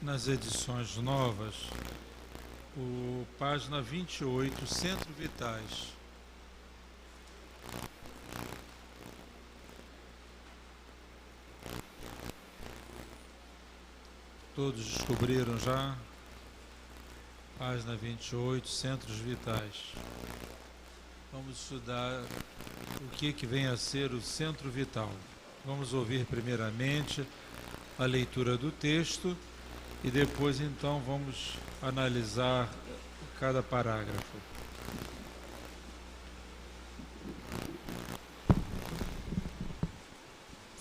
nas edições novas, página 28, Centro Vitais. Todos descobriram já? Página 28, Centros Vitais. Vamos estudar o que vem a ser o centro vital. Vamos ouvir primeiramente a leitura do texto e depois então vamos analisar cada parágrafo.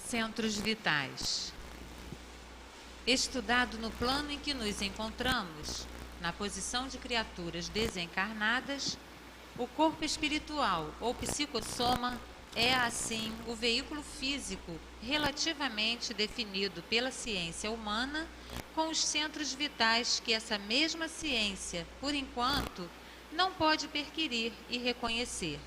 Centros vitais. Estudado no plano em que nos encontramos, na posição de criaturas desencarnadas, o corpo espiritual ou psicossoma é, assim, o veículo físico relativamente definido pela ciência humana, com os centros vitais que essa mesma ciência, por enquanto, não pode perquirir e reconhecer.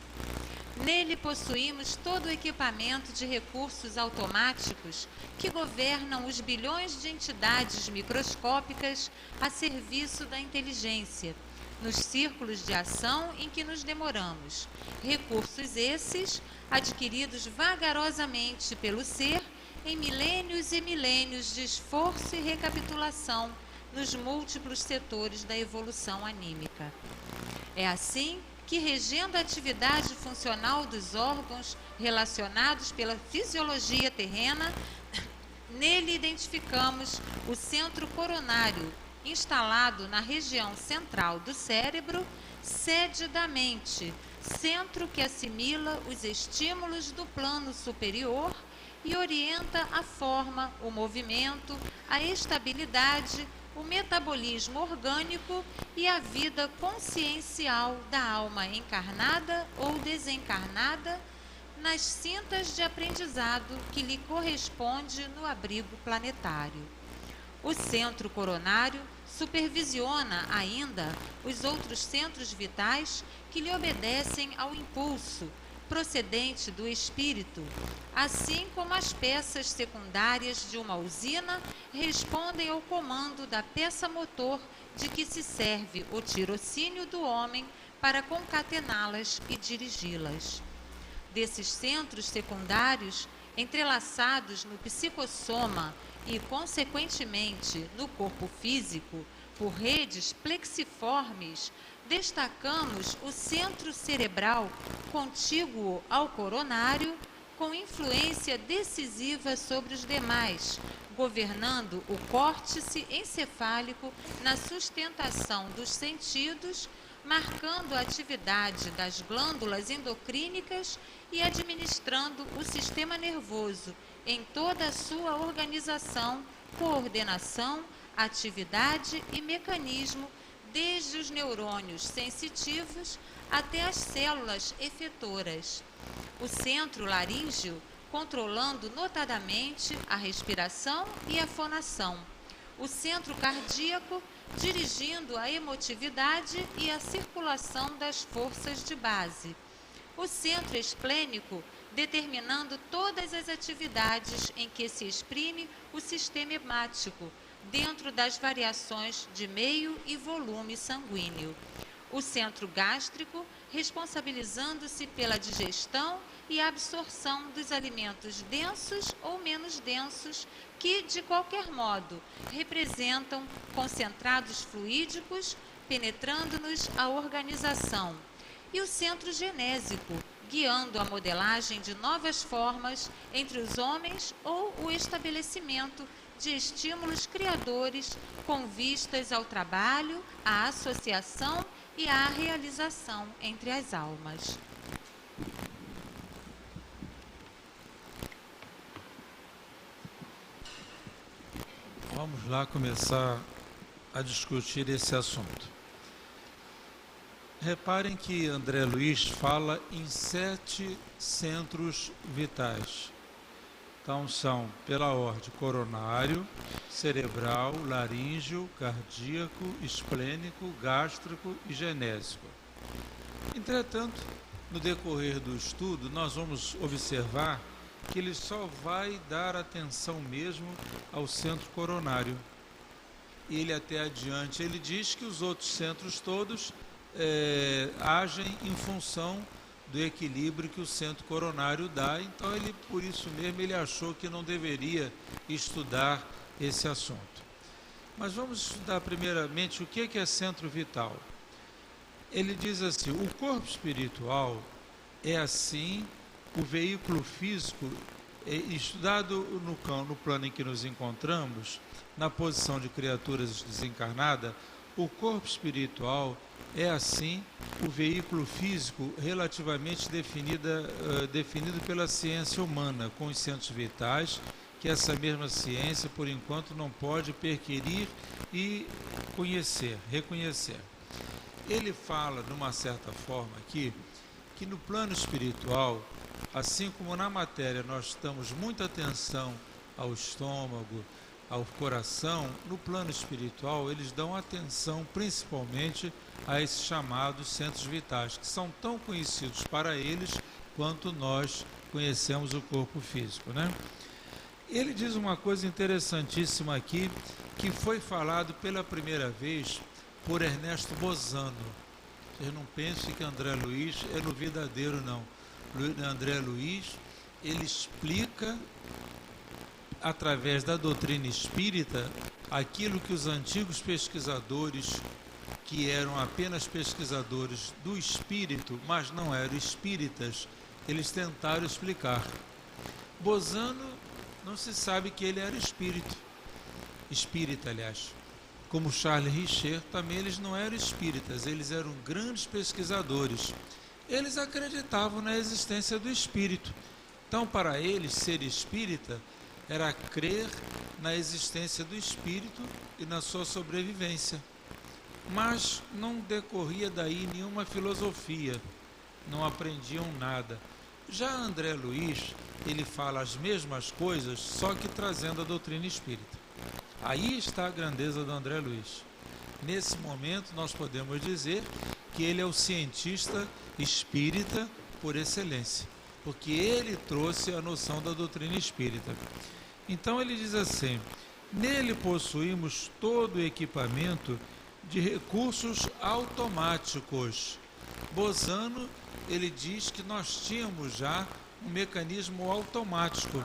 Nele possuímos todo o equipamento de recursos automáticos que governam os bilhões de entidades microscópicas a serviço da inteligência, nos círculos de ação em que nos demoramos. Recursos esses, adquiridos vagarosamente pelo ser, em milênios e milênios de esforço e recapitulação nos múltiplos setores da evolução anímica. É assim que, regendo a atividade funcional dos órgãos relacionados pela fisiologia terrena, nele identificamos o centro coronário, instalado na região central do cérebro, sede da mente, centro que assimila os estímulos do plano superior e orienta a forma, o movimento, a estabilidade, o metabolismo orgânico e a vida consciencial da alma encarnada ou desencarnada nas cintas de aprendizado que lhe corresponde no abrigo planetário. O centro coronário supervisiona ainda os outros centros vitais que lhe obedecem ao impulso procedente do espírito, assim como as peças secundárias de uma usina respondem ao comando da peça motor de que se serve o tirocínio do homem para concatená-las e dirigi-las. Desses centros secundários, entrelaçados no psicossoma e, consequentemente, no corpo físico, por redes plexiformes, destacamos o centro cerebral contíguo ao coronário, com influência decisiva sobre os demais, governando o córtice encefálico na sustentação dos sentidos, marcando a atividade das glândulas endocrínicas e administrando o sistema nervoso em toda a sua organização, coordenação, atividade e mecanismo, desde os neurônios sensitivos até as células efetoras. O centro laríngeo, controlando notadamente a respiração e a fonação. O centro cardíaco, dirigindo a emotividade e a circulação das forças de base. O centro esplênico, determinando todas as atividades em que se exprime o sistema hemático, dentro das variações de meio e volume sanguíneo. O centro gástrico, responsabilizando-se pela digestão e absorção dos alimentos densos ou menos densos, que, de qualquer modo, representam concentrados fluídicos, penetrando-nos a organização. E o centro genésico, guiando a modelagem de novas formas entre os homens ou o estabelecimento de estímulos criadores com vistas ao trabalho, à associação e à realização entre as almas. Vamos lá começar a discutir esse assunto. Reparem que André Luiz fala em 7 centros vitais. Então são, pela ordem, coronário, cerebral, laríngeo, cardíaco, esplênico, gástrico e genésico. Entretanto, no decorrer do estudo, nós vamos observar que ele só vai dar atenção mesmo ao centro coronário. ele até adiante, ele diz que os outros centros todos agem em função do equilíbrio que o centro coronário dá, então ele, por isso mesmo, ele achou que não deveria estudar esse assunto. Mas vamos estudar primeiramente o que é centro vital. Ele diz assim: o corpo espiritual é assim o veículo físico, estudado no plano em que nos encontramos, na posição de criaturas desencarnadas, o corpo espiritual é assim o veículo físico relativamente definido pela ciência humana, com os centros vitais, que essa mesma ciência, por enquanto, não pode perquirir e reconhecer. Ele fala, de uma certa forma, aqui, que no plano espiritual, assim como na matéria nós damos muita atenção ao estômago, ao coração, no plano espiritual eles dão atenção principalmente a esses chamados centros vitais, que são tão conhecidos para eles quanto nós conhecemos o corpo físico, né? Ele diz uma coisa interessantíssima aqui, que foi falado pela primeira vez por Ernesto Bozano. Vocês não pensem que André Luiz é novidadeiro, não. André Luiz, ele explica através da doutrina espírita aquilo que os antigos pesquisadores, que eram apenas pesquisadores do espírito, mas não eram espíritas, eles tentaram explicar. Bozano, não se sabe que ele era espírita, aliás. Como Charles Richer, também eles não eram espíritas, eles eram grandes pesquisadores. Eles acreditavam na existência do espírito. Então, para eles, ser espírita era crer na existência do espírito e na sua sobrevivência. Mas não decorria daí nenhuma filosofia, não aprendiam nada. Já André Luiz, ele fala as mesmas coisas, só que trazendo a doutrina espírita. Aí está a grandeza do André Luiz. Nesse momento, nós podemos dizer que ele é o cientista espírita por excelência, porque ele trouxe a noção da doutrina espírita. Então ele diz assim: nele possuímos todo o equipamento de recursos automáticos. Bozano, ele diz que nós tínhamos já um mecanismo automático,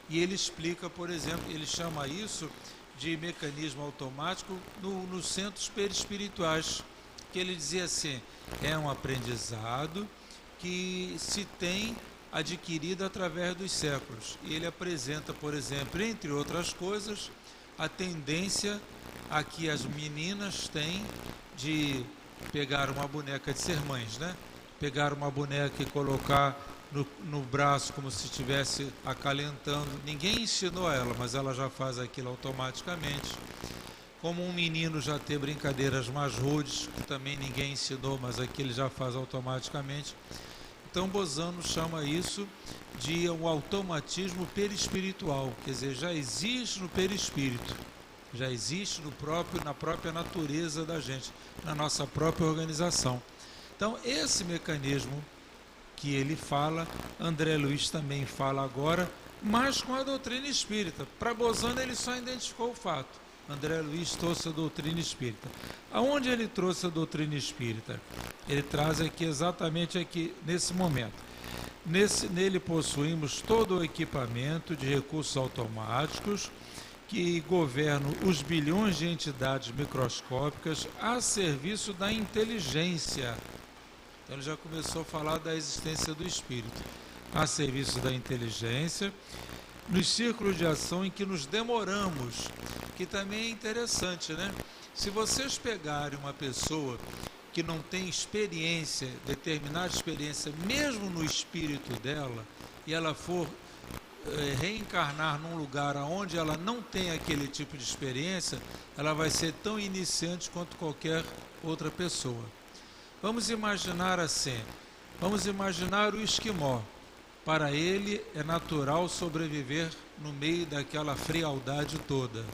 e ele explica, por exemplo, ele chama isso de mecanismo automático nos centros perispirituais, que ele dizia assim: é um aprendizado que se tem adquirido através dos séculos. E ele apresenta, por exemplo, entre outras coisas, a tendência a que as meninas têm de pegar uma boneca de ser mães, né? Pegar uma boneca e colocar no braço como se estivesse acalentando. Ninguém ensinou a ela, mas ela já faz aquilo automaticamente. Como um menino já ter brincadeiras mais rudes, que também ninguém ensinou, mas aquilo já faz automaticamente. Então Bozano chama isso de um automatismo perispiritual, quer dizer, já existe no perispírito, já existe na própria natureza da gente, na nossa própria organização. Então esse mecanismo que ele fala, André Luiz também fala agora, mas com a doutrina espírita. Para Bozano ele só identificou o fato. André Luiz trouxe a doutrina espírita. Aonde ele trouxe a doutrina espírita? Ele traz aqui exatamente aqui, nesse momento. Nele possuímos todo o equipamento de recursos automáticos que governam os bilhões de entidades microscópicas a serviço da inteligência. Então ele já começou a falar da existência do espírito. A serviço da inteligência, nos círculos de ação em que nos demoramos, que também é interessante, né? Se vocês pegarem uma pessoa que não tem experiência, determinada experiência, mesmo no espírito dela, e ela for reencarnar num lugar onde ela não tem aquele tipo de experiência, ela vai ser tão iniciante quanto qualquer outra pessoa. Vamos imaginar assim, vamos imaginar o esquimó. Para ele é natural sobreviver no meio daquela frialdade toda.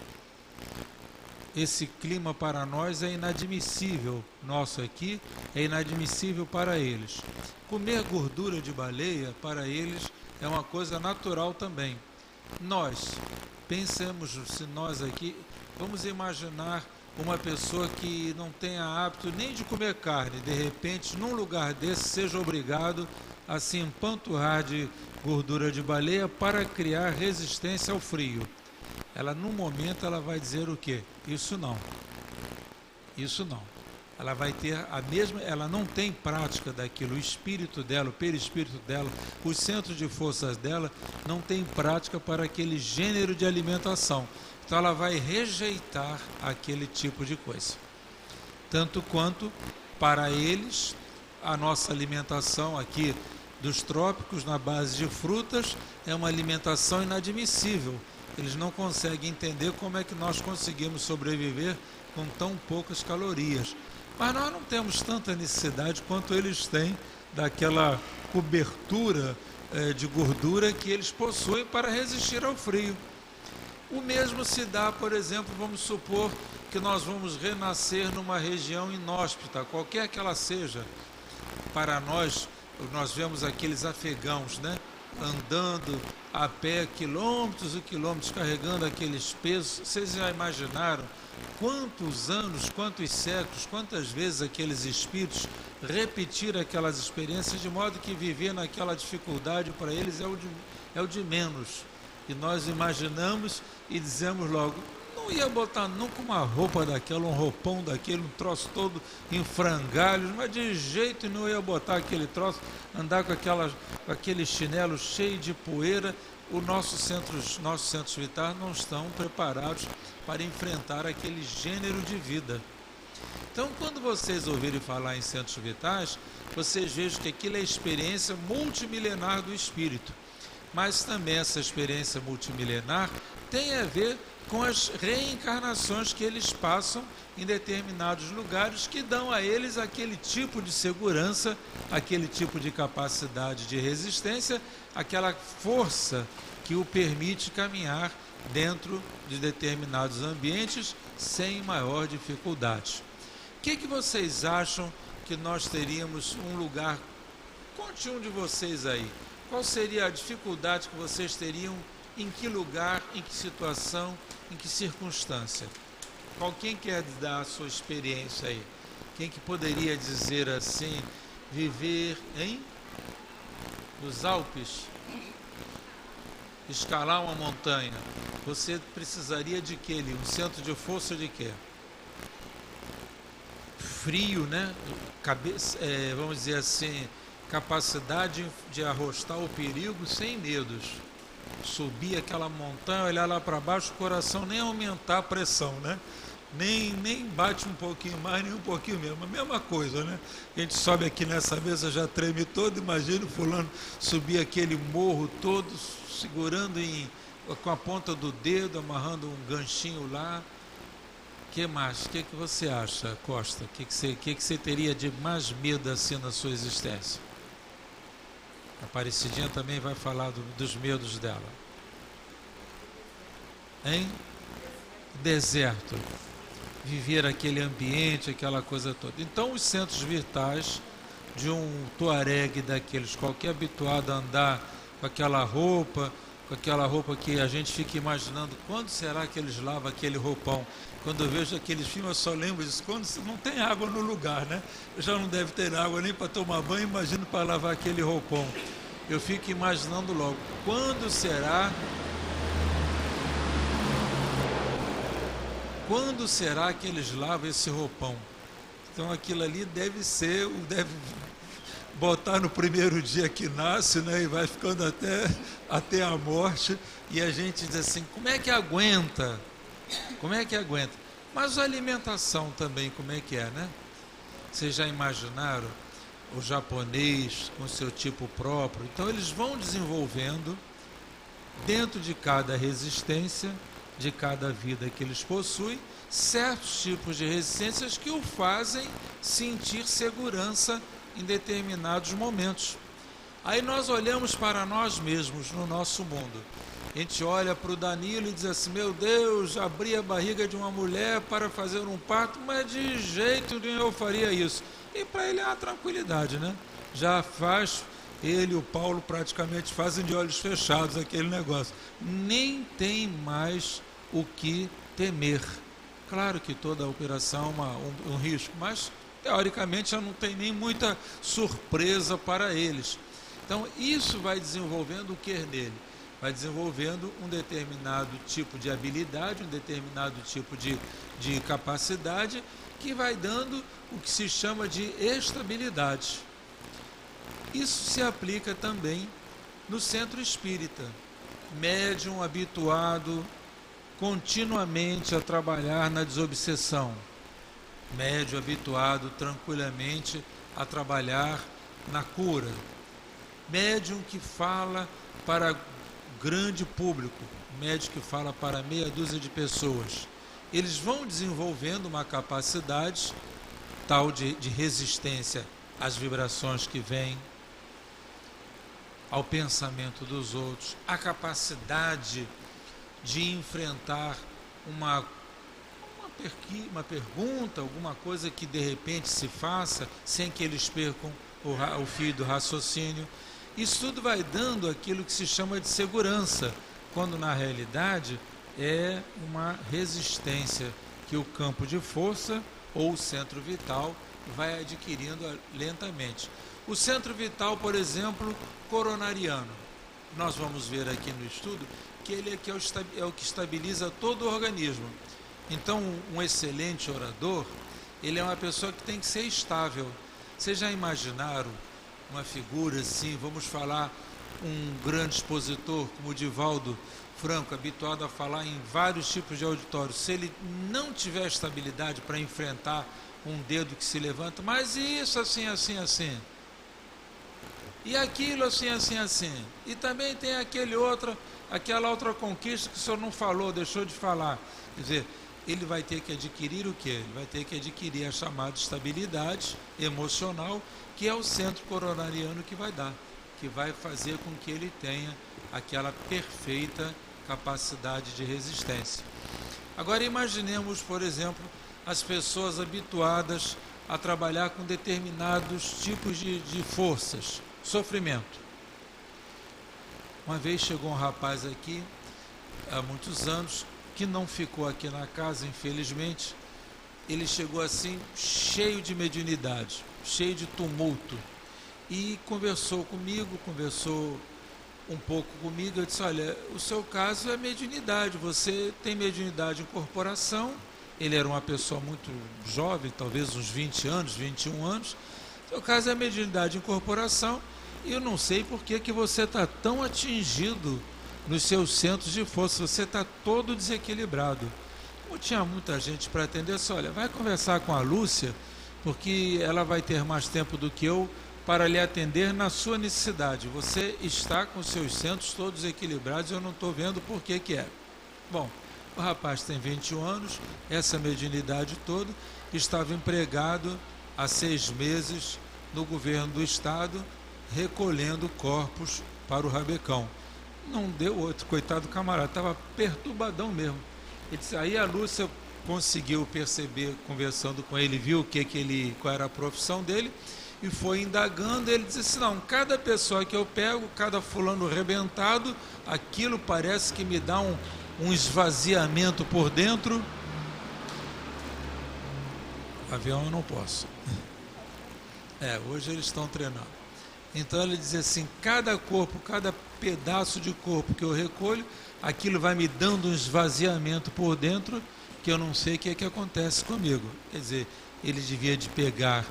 Esse clima para nós é inadmissível, nosso aqui é inadmissível para eles. Comer gordura de baleia para eles é uma coisa natural também. Nós, pensemos se nós aqui Vamos imaginar uma pessoa que não tenha hábito nem de comer carne, de repente, num lugar desse, seja obrigado a se empanturrar de gordura de baleia para criar resistência ao frio. Ela, no momento, ela vai dizer o quê? Isso não. Isso não. Ela vai ter a mesma, ela não tem prática daquilo, o espírito dela, o perispírito dela, os centros de forças dela não tem prática para aquele gênero de alimentação. Então ela vai rejeitar aquele tipo de coisa. Tanto quanto para eles, a nossa alimentação aqui dos trópicos na base de frutas é uma alimentação inadmissível. Eles não conseguem entender como é que nós conseguimos sobreviver com tão poucas calorias. Mas nós não temos tanta necessidade quanto eles têm daquela cobertura de gordura que eles possuem para resistir ao frio. O mesmo se dá, por exemplo, vamos supor que nós vamos renascer numa região inóspita, qualquer que ela seja. Para nós vemos aqueles afegãos, né? Andando a pé quilômetros e quilômetros, carregando aqueles pesos. Vocês já imaginaram quantos anos, quantos séculos, quantas vezes aqueles espíritos repetiram aquelas experiências, de modo que viver naquela dificuldade para eles é o de menos. E nós imaginamos e dizemos logo, não ia botar nunca uma roupa daquela, um roupão daquele, um troço todo em frangalhos, mas de jeito não ia botar aquele troço, andar com aquele chinelo cheio de poeira. Os nossos centros vitais não estão preparados para enfrentar aquele gênero de vida. Então, quando vocês ouvirem falar em centros vitais, vocês vejam que aquilo é a experiência multimilenar do espírito. Mas também essa experiência multimilenar tem a ver com as reencarnações que eles passam em determinados lugares, que dão a eles aquele tipo de segurança, aquele tipo de capacidade de resistência, aquela força que o permite caminhar dentro de determinados ambientes sem maior dificuldade. O que vocês acham que nós teríamos um lugar? Conte um de vocês aí. Qual seria a dificuldade que vocês teriam? Em que lugar, em que situação, em que circunstância? Quem quer dar a sua experiência aí? Quem que poderia dizer assim, viver nos Alpes, escalar uma montanha? Você precisaria de quê? Um centro de força de quê? Frio, né? Vamos dizer assim, capacidade de arrostar o perigo sem medos. Subir aquela montanha, olhar lá para baixo, o coração nem aumentar a pressão, né? Nem bate um pouquinho mais, nem um pouquinho menos. A mesma coisa, né? A gente sobe aqui nessa mesa, já treme todo. Imagina o fulano subir aquele morro todo, segurando com a ponta do dedo, amarrando um ganchinho lá. O que mais? O que você acha, Costa? O que você teria de mais medo assim na sua existência? A Aparecidinha também vai falar dos medos dela. Deserto. Viver aquele ambiente, aquela coisa toda. Então, os centros vitais de um tuareg daqueles, qualquer habituado a andar com aquela roupa que a gente fica imaginando, quando será que eles lavam aquele roupão? Quando eu vejo aqueles filmes, eu só lembro disso, quando não tem água no lugar, né? Já não deve ter água nem para tomar banho, imagino para lavar aquele roupão. Eu fico imaginando logo, quando será que eles lavam esse roupão? Então aquilo ali deve botar no primeiro dia que nasce, né, e vai ficando até a morte, e a gente diz assim, como é que aguenta? Mas a alimentação também, como é que é, né? Vocês já imaginaram o japonês com seu tipo próprio? Então eles vão desenvolvendo, dentro de cada resistência, de cada vida que eles possuem, certos tipos de resistências que o fazem sentir segurança em determinados momentos. Aí nós olhamos para nós mesmos no nosso mundo. A gente olha para o Danilo e diz assim, meu Deus, abri a barriga de uma mulher para fazer um parto, mas de jeito nenhum eu faria isso. E para ele é uma tranquilidade, né? Já faz, ele e o Paulo praticamente fazem de olhos fechados aquele negócio. Nem tem mais o que temer. Claro que toda operação é um risco, mas teoricamente já não tem nem muita surpresa para eles. Então isso vai desenvolvendo o que nele? Vai desenvolvendo um determinado tipo de habilidade, um determinado tipo de capacidade, que vai dando o que se chama de estabilidade. Isso se aplica também no centro espírita. Médium habituado continuamente a trabalhar na desobsessão. Médium habituado tranquilamente a trabalhar na cura. Médium que fala para grande público, médium que fala para meia dúzia de pessoas. Eles vão desenvolvendo uma capacidade tal de resistência às vibrações que vêm, ao pensamento dos outros, a capacidade de enfrentar uma pergunta, alguma coisa que de repente se faça, sem que eles percam o fio do raciocínio. Isso tudo vai dando aquilo que se chama de segurança, quando na realidade é uma resistência que o campo de força ou o centro vital vai adquirindo lentamente. O centro vital, por exemplo, coronariano, nós vamos ver aqui no estudo que ele é o que estabiliza todo o organismo. Então, um excelente orador, ele é uma pessoa que tem que ser estável. Vocês já imaginaram uma figura assim, vamos falar, um grande expositor como o Divaldo Franco, habituado a falar em vários tipos de auditórios, se ele não tiver estabilidade para enfrentar um dedo que se levanta, mas isso assim, assim, assim, e aquilo assim, assim, assim, e também tem aquela outra conquista que o senhor não falou, deixou de falar. Quer dizer, ele vai ter que adquirir o quê? Ele vai ter que adquirir a chamada estabilidade emocional, que é o centro coronariano que vai dar, que vai fazer com que ele tenha aquela perfeita capacidade de resistência. Agora imaginemos, por exemplo, as pessoas habituadas a trabalhar com determinados tipos de forças, sofrimento. Uma vez chegou um rapaz aqui, há muitos anos, que não ficou aqui na casa, infelizmente. Ele chegou assim, cheio de mediunidade, cheio de tumulto, e conversou comigo, conversou um pouco comigo. Eu disse: olha, o seu caso é mediunidade, você tem mediunidade em incorporação. Ele era uma pessoa muito jovem, talvez uns 20 anos, 21 anos. O seu caso é mediunidade em incorporação, e eu não sei por que você está tão atingido nos seus centros de força, você está todo desequilibrado. Como tinha muita gente para atender, disse: olha, vai conversar com a Lúcia, porque ela vai ter mais tempo do que eu para lhe atender na sua necessidade. Você está com seus centros todos equilibrados, eu não estou vendo por que é. Bom, o rapaz tem 21 anos, essa mediunidade toda, estava empregado há 6 meses no governo do estado, recolhendo corpos para o Rabecão. Não deu outro, coitado do camarada, estava perturbadão mesmo. Ele disse, aí a Lúcia conseguiu perceber, conversando com ele, viu qual era a profissão dele, e foi indagando. Ele disse assim: não, cada pessoa que eu pego, cada fulano arrebentado, aquilo parece que me dá um esvaziamento por dentro. Avião eu não posso. Hoje eles estão treinando. Então ele diz assim: cada corpo, cada pedaço de corpo que eu recolho, aquilo vai me dando um esvaziamento por dentro, que eu não sei o que é que acontece comigo. Quer dizer, ele devia de pegar,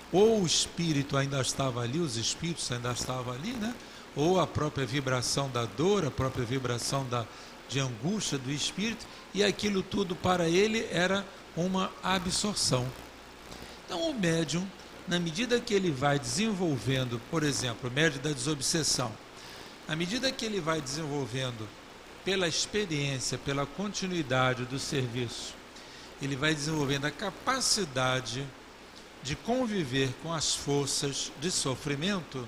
ou o espírito ainda estava ali, os espíritos ainda estavam ali, né? Ou a própria vibração da dor, a própria vibração de angústia do espírito, e aquilo tudo para ele era uma absorção. Então o médium, na medida que ele vai desenvolvendo, por exemplo, o médium da desobsessão, à medida que ele vai desenvolvendo pela experiência, pela continuidade do serviço, ele vai desenvolvendo a capacidade de conviver com as forças de sofrimento,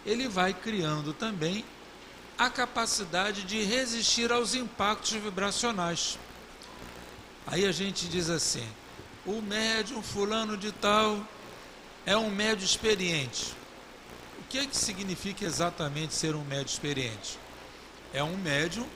ele vai criando também a capacidade de resistir aos impactos vibracionais. Aí a gente diz assim: o médium fulano de tal é um médium experiente. O que significa exatamente ser um médium experiente? É um médium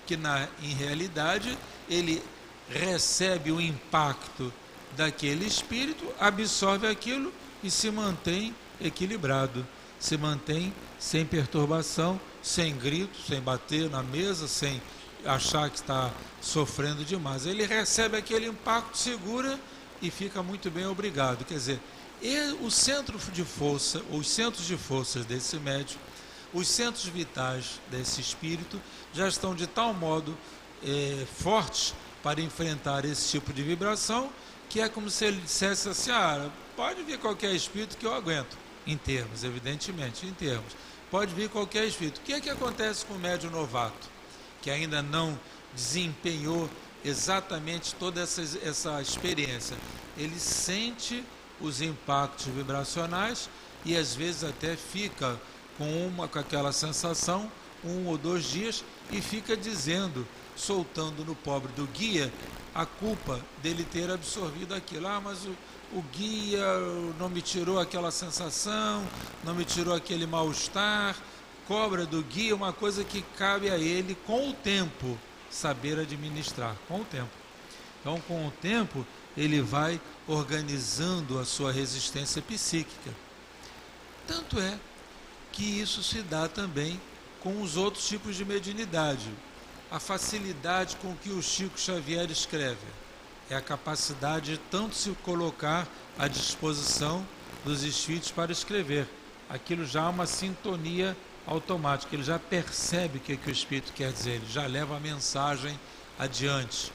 que, em realidade, ele recebe o impacto daquele espírito, absorve aquilo e se mantém equilibrado, se mantém sem perturbação, sem grito, sem bater na mesa, sem achar que está sofrendo demais. Ele recebe aquele impacto, segura e fica muito bem, obrigado. Quer dizer, o centro de força, os centros de forças desse médium, os centros vitais desse espírito já estão de tal modo fortes para enfrentar esse tipo de vibração, que é como se ele dissesse assim, pode vir qualquer espírito que eu aguento, em termos, evidentemente, em termos. Pode vir qualquer espírito. O que é que acontece com o médium novato, que ainda não desempenhou exatamente toda essa experiência? Ele sente os impactos vibracionais e às vezes até fica com aquela sensação 1 ou 2 dias e fica dizendo, soltando no pobre do guia a culpa dele ter absorvido aquilo. Mas o guia não me tirou aquela sensação, não me tirou aquele mal-estar. Cobra do guia uma coisa que cabe a ele, com o tempo, saber administrar, com o tempo. Então, com o tempo, ele vai organizando a sua resistência psíquica. Tanto é que isso se dá também com os outros tipos de mediunidade. A facilidade com que o Chico Xavier escreve é a capacidade de tanto se colocar à disposição dos espíritos para escrever. Aquilo já é uma sintonia automática, ele já percebe o que o espírito quer dizer, ele já leva a mensagem adiante.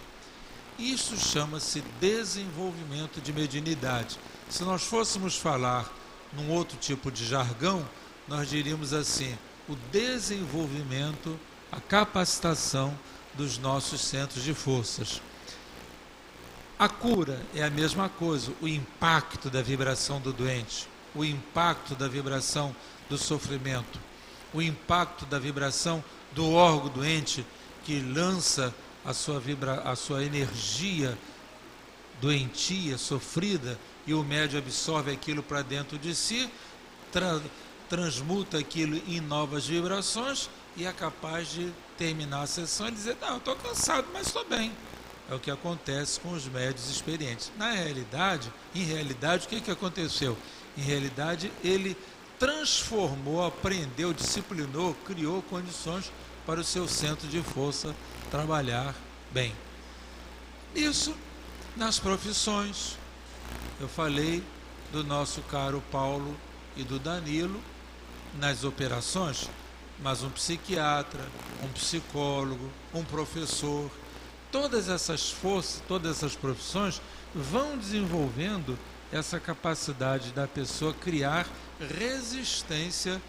Isso chama-se desenvolvimento de mediunidade. Se nós fôssemos falar num outro tipo de jargão, nós diríamos assim, o desenvolvimento, a capacitação dos nossos centros de forças. A cura é a mesma coisa, o impacto da vibração do doente, o impacto da vibração do sofrimento, o impacto da vibração do órgão doente que lança a sua energia doentia, sofrida, e o médium absorve aquilo para dentro de si, transmuta aquilo em novas vibrações e é capaz de terminar a sessão e dizer, não, eu estou cansado, mas estou bem. É o que acontece com os médiuns experientes. Em realidade, o que aconteceu? Em realidade, ele transformou, aprendeu, disciplinou, criou condições para o seu centro de força trabalhar bem. Isso nas profissões. Eu falei do nosso caro Paulo e do Danilo nas operações, mas um psiquiatra, um psicólogo, um professor, todas essas forças, todas essas profissões vão desenvolvendo essa capacidade da pessoa criar resistência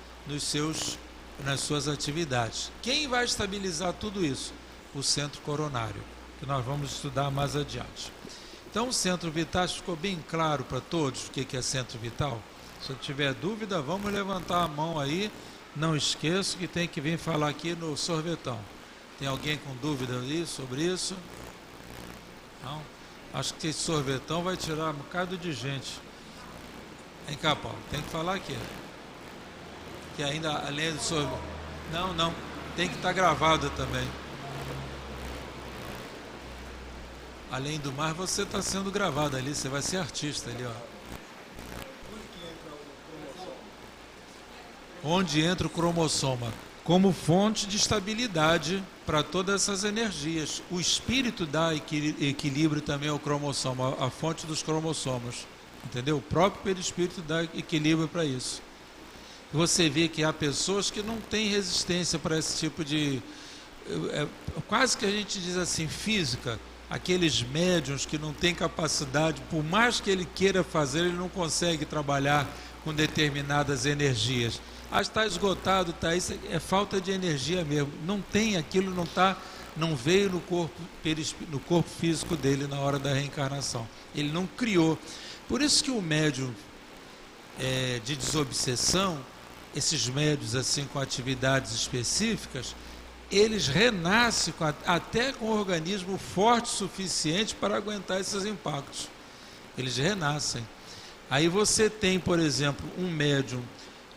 nas suas atividades. Quem vai estabilizar tudo isso? O centro coronário, que nós vamos estudar mais adiante. Então, o centro vital ficou bem claro para todos o que é centro vital? Se tiver dúvida, vamos levantar a mão aí. Não esqueça que tem que vir falar aqui no sorvetão. Tem alguém com dúvida aí sobre isso? Não? Acho que esse sorvetão vai tirar um bocado de gente. Vem cá, Paulo, tem que falar aqui. Que ainda, além do sorvetão... Não, tem que estar gravado também. Além do mais, você está sendo gravado ali, você vai ser artista ali, ó. Onde entra o cromossoma? Como fonte de estabilidade para todas essas energias. O espírito dá equilíbrio também ao cromossoma, a fonte dos cromossomas. Entendeu? O próprio perispírito dá equilíbrio para isso. Você vê que há pessoas que não têm resistência para esse tipo de... quase que a gente diz assim, física. Aqueles médiuns que não têm capacidade, por mais que ele queira fazer, ele não consegue trabalhar com determinadas energias. Está esgotado, isso é falta de energia mesmo. Não tem aquilo, não veio no corpo físico dele na hora da reencarnação. Ele não criou. Por isso que o médium de desobsessão, esses médiuns assim com atividades específicas, eles renascem até com um organismo forte o suficiente para aguentar esses impactos. Eles renascem. Aí você tem, por exemplo, um médium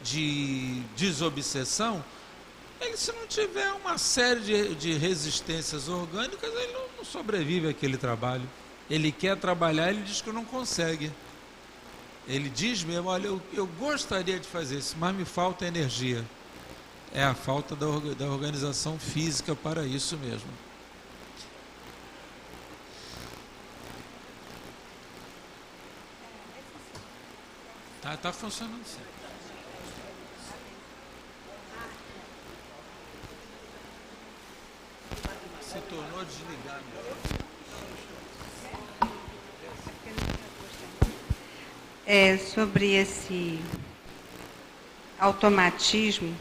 de desobsessão, ele, se não tiver uma série de resistências orgânicas, ele não sobrevive àquele trabalho. Ele quer trabalhar, ele diz que não consegue. Ele diz mesmo, olha, eu gostaria de fazer isso, mas me falta energia. É a falta da organização física para isso mesmo. Tá funcionando sim. Se tornou desligar mesmo. Sobre esse automatismo,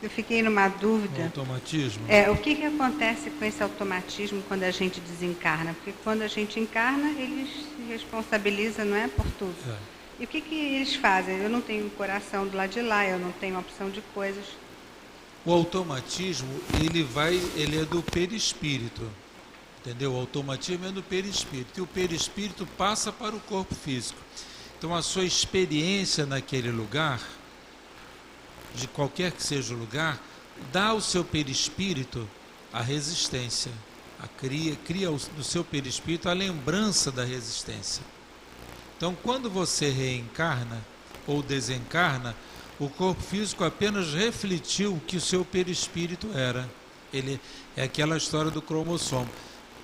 eu fiquei numa dúvida. Automatismo? O que acontece com esse automatismo quando a gente desencarna? Porque quando a gente encarna, eles se responsabilizam, não é, por tudo. E o que eles fazem? Eu não tenho coração do lado de lá, eu não tenho opção de coisas. O automatismo, ele é do perispírito. Entendeu? O automatismo é do perispírito. E o perispírito passa para o corpo físico. Então a sua experiência naquele lugar, de qualquer que seja o lugar, dá ao seu perispírito a resistência. Cria no seu perispírito a lembrança da resistência. Então quando você reencarna ou desencarna, o corpo físico apenas refletiu o que o seu perispírito era. Ele é aquela história do cromossomo.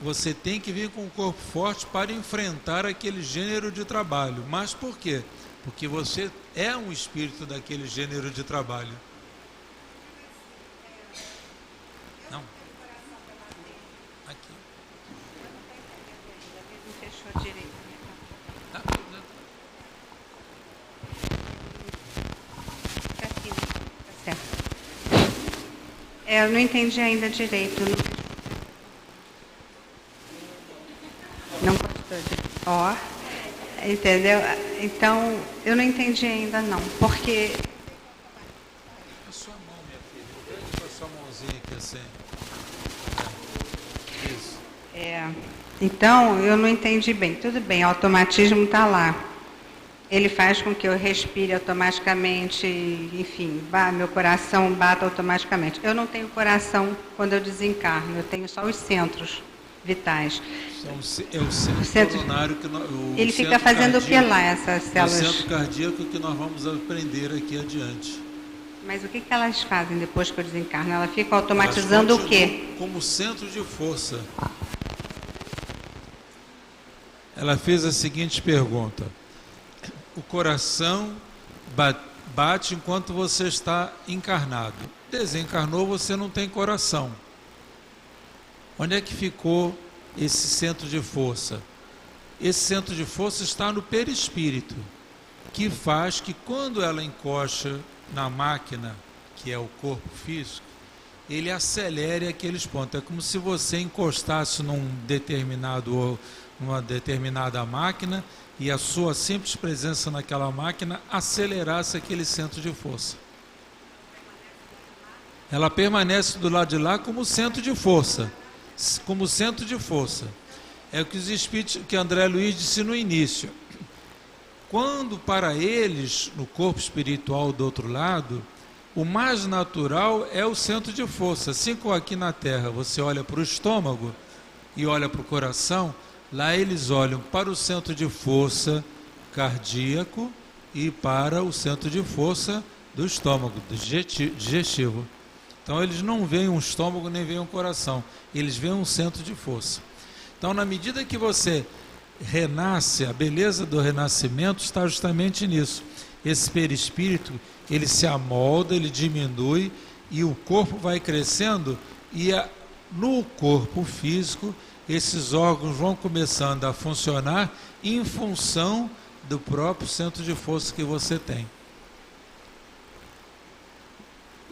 Você tem que vir com um corpo forte para enfrentar aquele gênero de trabalho. Mas por quê? Porque você é um espírito daquele gênero de trabalho. Não. Aqui. Não fechou direito. Tá. Aqui, tá certo. Eu não entendi ainda direito. Não gostou. Entendeu? Então, eu não entendi ainda não, porque... A sua mão, minha filha. Pega a sua mãozinha aqui assim. Isso. Então, eu não entendi bem. Tudo bem, o automatismo está lá. Ele faz com que eu respire automaticamente, enfim, meu coração bata automaticamente. Eu não tenho coração quando eu desencarno, eu tenho só os centros vitais. É o centro coronário que ele fica fazendo o que lá, essas células? É o centro cardíaco que nós vamos aprender aqui adiante. Mas o que elas fazem depois que eu desencarno? Ela fica automatizando o quê? Como centro de força. Ela fez a seguinte pergunta: o coração bate enquanto você está encarnado. Desencarnou, você não tem coração. Onde é que ficou esse centro de força? Esse centro de força está no perispírito, que faz que quando ela encosta na máquina, que é o corpo físico, ele acelere aqueles pontos. É como se você encostasse numa determinada máquina e a sua simples presença naquela máquina acelerasse aquele centro de força. Ela permanece do lado de lá como centro de força. Como centro de força. É o que os espíritos, que André Luiz disse no início. Quando para eles, no corpo espiritual do outro lado, o mais natural é o centro de força. Assim como aqui na Terra você olha para o estômago e olha para o coração, lá eles olham para o centro de força cardíaco e para o centro de força do estômago, do digestivo. Então eles não veem um estômago nem veem um coração, eles veem um centro de força. Então na medida que você renasce, a beleza do renascimento está justamente nisso. Esse perispírito, ele se amolda, ele diminui e o corpo vai crescendo e no corpo físico esses órgãos vão começando a funcionar em função do próprio centro de força que você tem.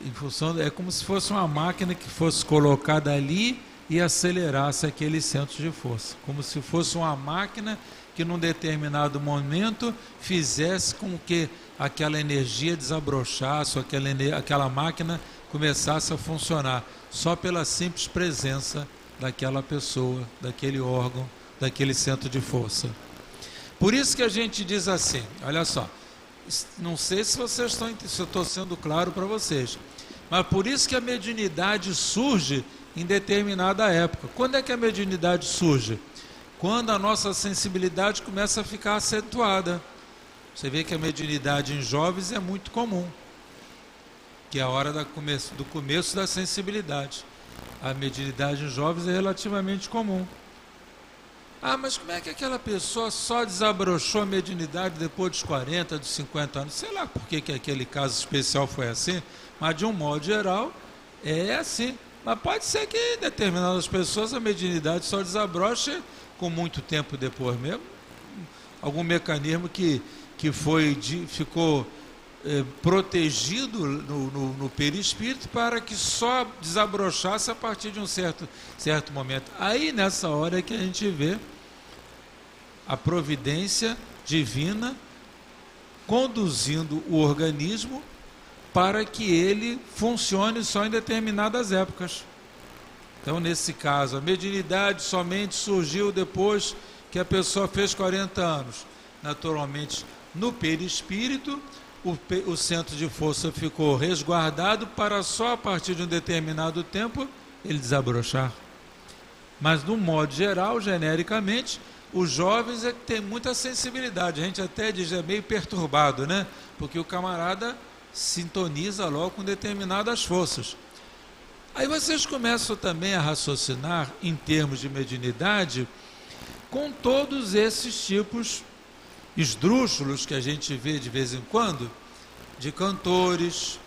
Em função, é como se fosse uma máquina que fosse colocada ali e acelerasse aquele centro de força. Como se fosse uma máquina que num determinado momento fizesse com que aquela energia desabrochasse, ou aquela máquina começasse a funcionar, só pela simples presença daquela pessoa, daquele órgão, daquele centro de força. Por isso que a gente diz assim, olha só, não sei se vocês se eu estou sendo claro para vocês, mas por isso que a mediunidade surge em determinada época. Quando é que a mediunidade surge? Quando a nossa sensibilidade começa a ficar acentuada. Você vê que a mediunidade em jovens é muito comum, que é a hora do começo da sensibilidade. A mediunidade em jovens é relativamente comum. Ah, mas como é que aquela pessoa só desabrochou a mediunidade depois dos 40, dos 50 anos? Sei lá por que aquele caso especial foi assim, mas de um modo geral é assim. Mas pode ser que em determinadas pessoas a mediunidade só desabroche com muito tempo depois mesmo. Algum mecanismo que ficou protegido no perispírito para que só desabrochasse a partir de um certo momento. Aí nessa hora é que a gente vê a providência divina conduzindo o organismo para que ele funcione só em determinadas épocas. Então, nesse caso, a mediunidade somente surgiu depois que a pessoa fez 40 anos. Naturalmente, no perispírito, o centro de força ficou resguardado para só a partir de um determinado tempo ele desabrochar. Mas, no modo geral, genericamente, os jovens é que tem muita sensibilidade. A gente até diz, é meio perturbado, né? Porque o camarada sintoniza logo com determinadas forças. Aí vocês começam também a raciocinar em termos de mediunidade com todos esses tipos esdrúxulos que a gente vê de vez em quando, de cantores,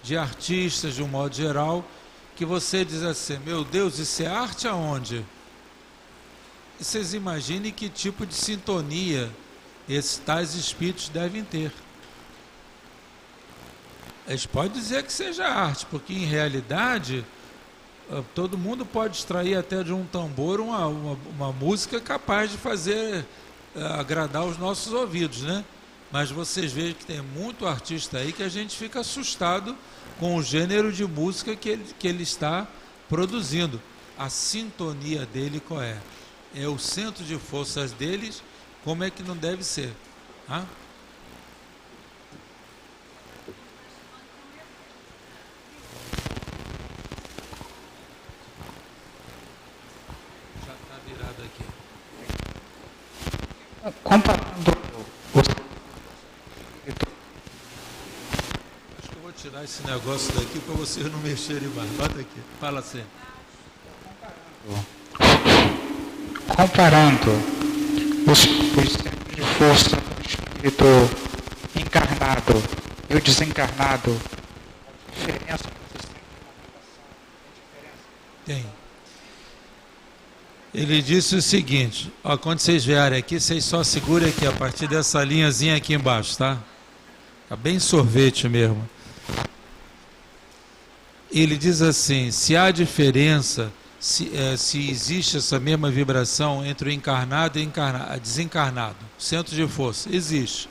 de artistas de um modo geral, que você diz assim, meu Deus, isso é arte aonde? E vocês imaginem que tipo de sintonia esses tais espíritos devem ter. Eles podem dizer que seja arte, porque em realidade todo mundo pode extrair até de um tambor uma música capaz de fazer agradar os nossos ouvidos, né? Mas vocês veem que tem muito artista aí que a gente fica assustado com o gênero de música que ele está produzindo. A sintonia dele qual é? É o centro de forças deles, como é que não deve ser? Ah? Já está virado aqui. Comparando Acho que eu vou tirar esse negócio daqui para vocês não mexerem mais. Bota aqui, fala assim. Comparando os centros de força do espírito encarnado e o desencarnado, diferença Tem. Ele disse o seguinte, ó, quando vocês vierem aqui, vocês só segurem aqui, a partir dessa linhazinha aqui embaixo, tá? Tá bem sorvete mesmo. Ele diz assim, se há diferença, se existe essa mesma vibração entre o encarnado e desencarnado, centro de força, existe.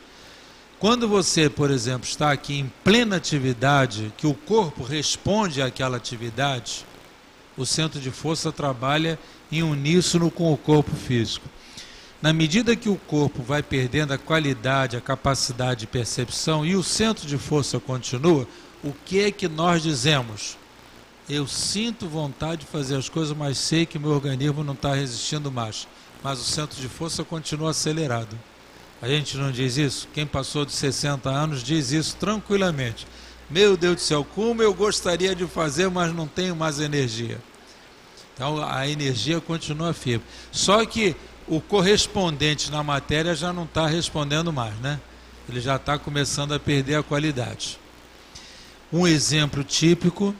Quando você, por exemplo, está aqui em plena atividade, que o corpo responde àquela atividade, o centro de força trabalha em uníssono com o corpo físico. Na medida que o corpo vai perdendo a qualidade, a capacidade de percepção e o centro de força continua, o que é que nós dizemos? Eu sinto vontade de fazer as coisas, mas sei que meu organismo não está resistindo mais. Mas o centro de força continua acelerado. A gente não diz isso? Quem passou de 60 anos diz isso tranquilamente. Meu Deus do céu, como eu gostaria de fazer, mas não tenho mais energia. Então a energia continua firme. Só que o correspondente na matéria já não está respondendo mais, né? Ele já está começando a perder a qualidade. Um exemplo típico,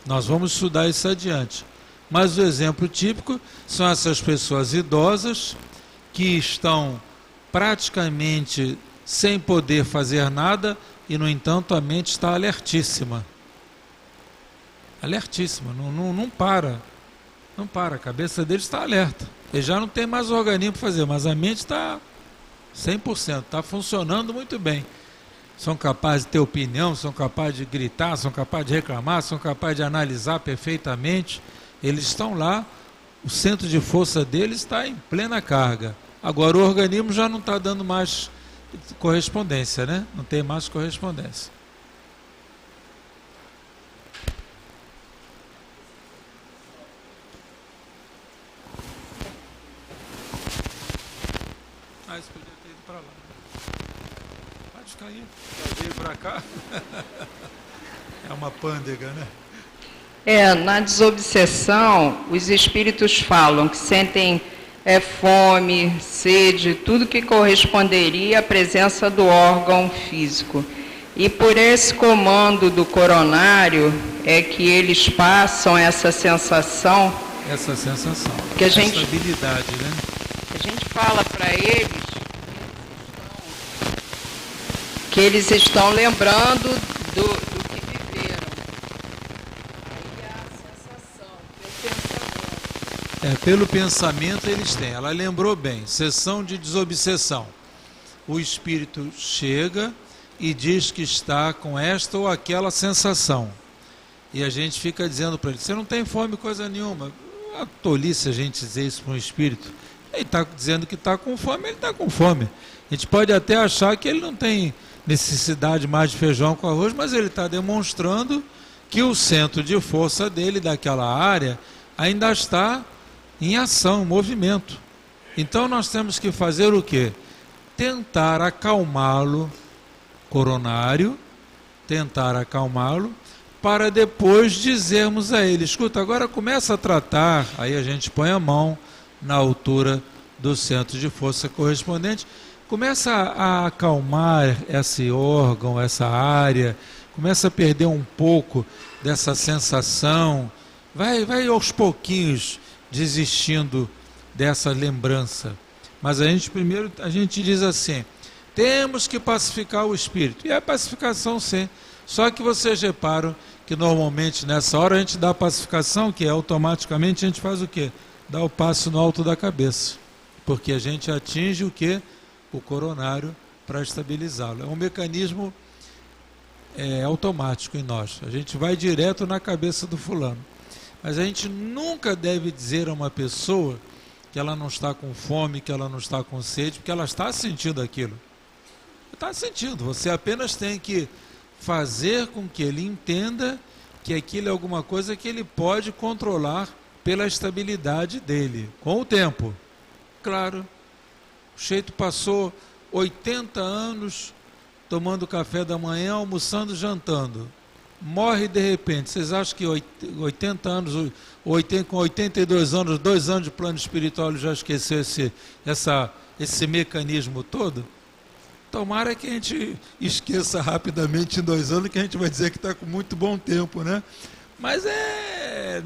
nós vamos estudar isso adiante, mas o exemplo típico são essas pessoas idosas que estão praticamente sem poder fazer nada e, no entanto, a mente está alertíssima. Alertíssima, não para. Não para, a cabeça deles está alerta. Ele já não tem mais organismo para fazer, mas a mente está 100%, está funcionando muito bem. São capazes de ter opinião, são capazes de gritar, são capazes de reclamar, são capazes de analisar perfeitamente. Eles estão lá, o centro de força deles está em plena carga. Agora o organismo já não está dando mais correspondência, né? Não tem mais correspondência. Ah, isso podia ter ido para lá. Pode ficar aí. Já veio para cá. É uma pândega, né? Na desobsessão, os espíritos falam que sentem fome, sede, tudo que corresponderia à presença do órgão físico. E por esse comando do coronário é que eles passam essa sensação. Essa sensação. Que a gente, estabilidade, né? A gente fala para eles que eles estão lembrando do que viveram. Aí há a sensação, pelo pensamento. Pelo pensamento eles têm. Ela lembrou bem. Sessão de desobsessão. O espírito chega e diz que está com esta ou aquela sensação. E a gente fica dizendo para ele, você não tem fome, coisa nenhuma. A tolice a gente dizer isso para um espírito. Ele está dizendo que está com fome, ele está com fome. A gente pode até achar que ele não tem necessidade mais de feijão com arroz, mas ele está demonstrando que o centro de força dele, daquela área, ainda está em ação, em movimento. Então nós temos que fazer o quê? Tentar acalmá-lo, coronário, tentar acalmá-lo, para depois dizermos a ele, escuta, agora começa a tratar, aí a gente põe a mão na altura do centro de força correspondente, começa a acalmar esse órgão, essa área, começa a perder um pouco dessa sensação, vai aos pouquinhos desistindo dessa lembrança. Mas primeiro a gente diz assim, temos que pacificar o espírito, e a pacificação sim. Só que vocês reparam que normalmente nessa hora a gente dá a pacificação, que é automaticamente a gente faz o quê? Dá o passo no alto da cabeça. Porque a gente atinge o quê? O coronário para estabilizá-lo. É um mecanismo automático em nós. A gente vai direto na cabeça do fulano. Mas a gente nunca deve dizer a uma pessoa que ela não está com fome, que ela não está com sede, porque ela está sentindo aquilo. Está sentindo. Você apenas tem que fazer com que ele entenda que aquilo é alguma coisa que ele pode controlar pela estabilidade dele, com o tempo. Claro, o Cheito passou 80 anos tomando café da manhã, almoçando, jantando. Morre de repente. Vocês acham que 80 anos, com 82 anos, 2 anos de plano espiritual, ele já esqueceu esse mecanismo todo? Tomara que a gente esqueça rapidamente em 2 anos, que a gente vai dizer que está com muito bom tempo, né? Mas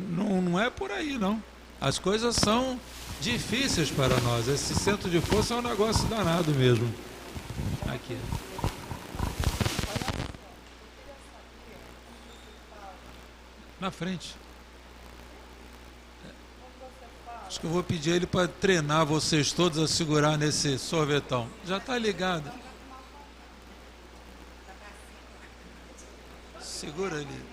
não é por aí, não. As coisas são difíceis para nós. Esse centro de força é um negócio danado mesmo. Aqui. Na frente. Acho que eu vou pedir ele para treinar vocês todos a segurar nesse sorvetão. Já está ligado. Segura ali.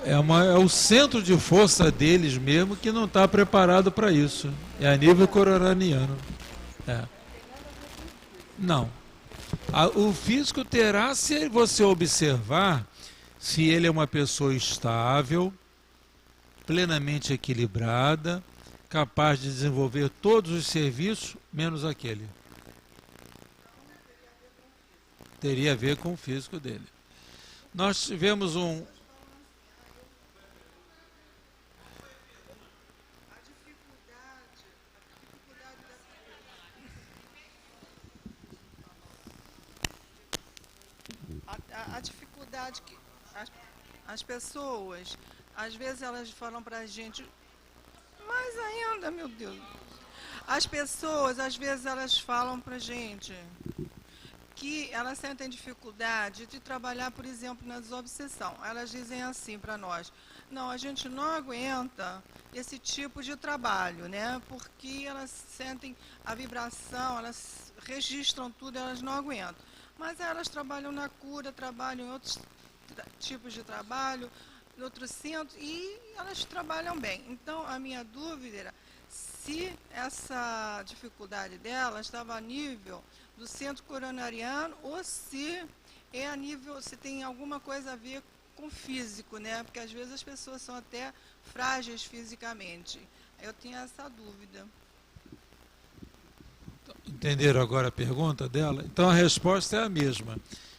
É o centro de força deles mesmo que não está preparado para isso. É a nível coronariano. Não. O físico terá, se você observar, se ele é uma pessoa estável, plenamente equilibrada, capaz de desenvolver todos os serviços, menos aquele. Teria a ver com o físico dele. Nós tivemos A dificuldade que as pessoas, às vezes elas falam para a gente, mais ainda, meu Deus, as pessoas, às vezes elas falam para a gente que elas sentem dificuldade de trabalhar, por exemplo, na desobsessão. Elas dizem assim para nós, não, a gente não aguenta esse tipo de trabalho, né? Porque elas sentem a vibração, elas registram tudo, elas não aguentam. Mas elas trabalham na cura, trabalham em outros tipos de trabalho, em outro centro e elas trabalham bem. Então, a minha dúvida era se essa dificuldade dela estava a nível do centro coronariano ou se é a nível, se tem alguma coisa a ver com o físico, né? Porque às vezes as pessoas são até frágeis fisicamente. Eu tinha essa dúvida. Entenderam agora a pergunta dela? Então a resposta é a mesma,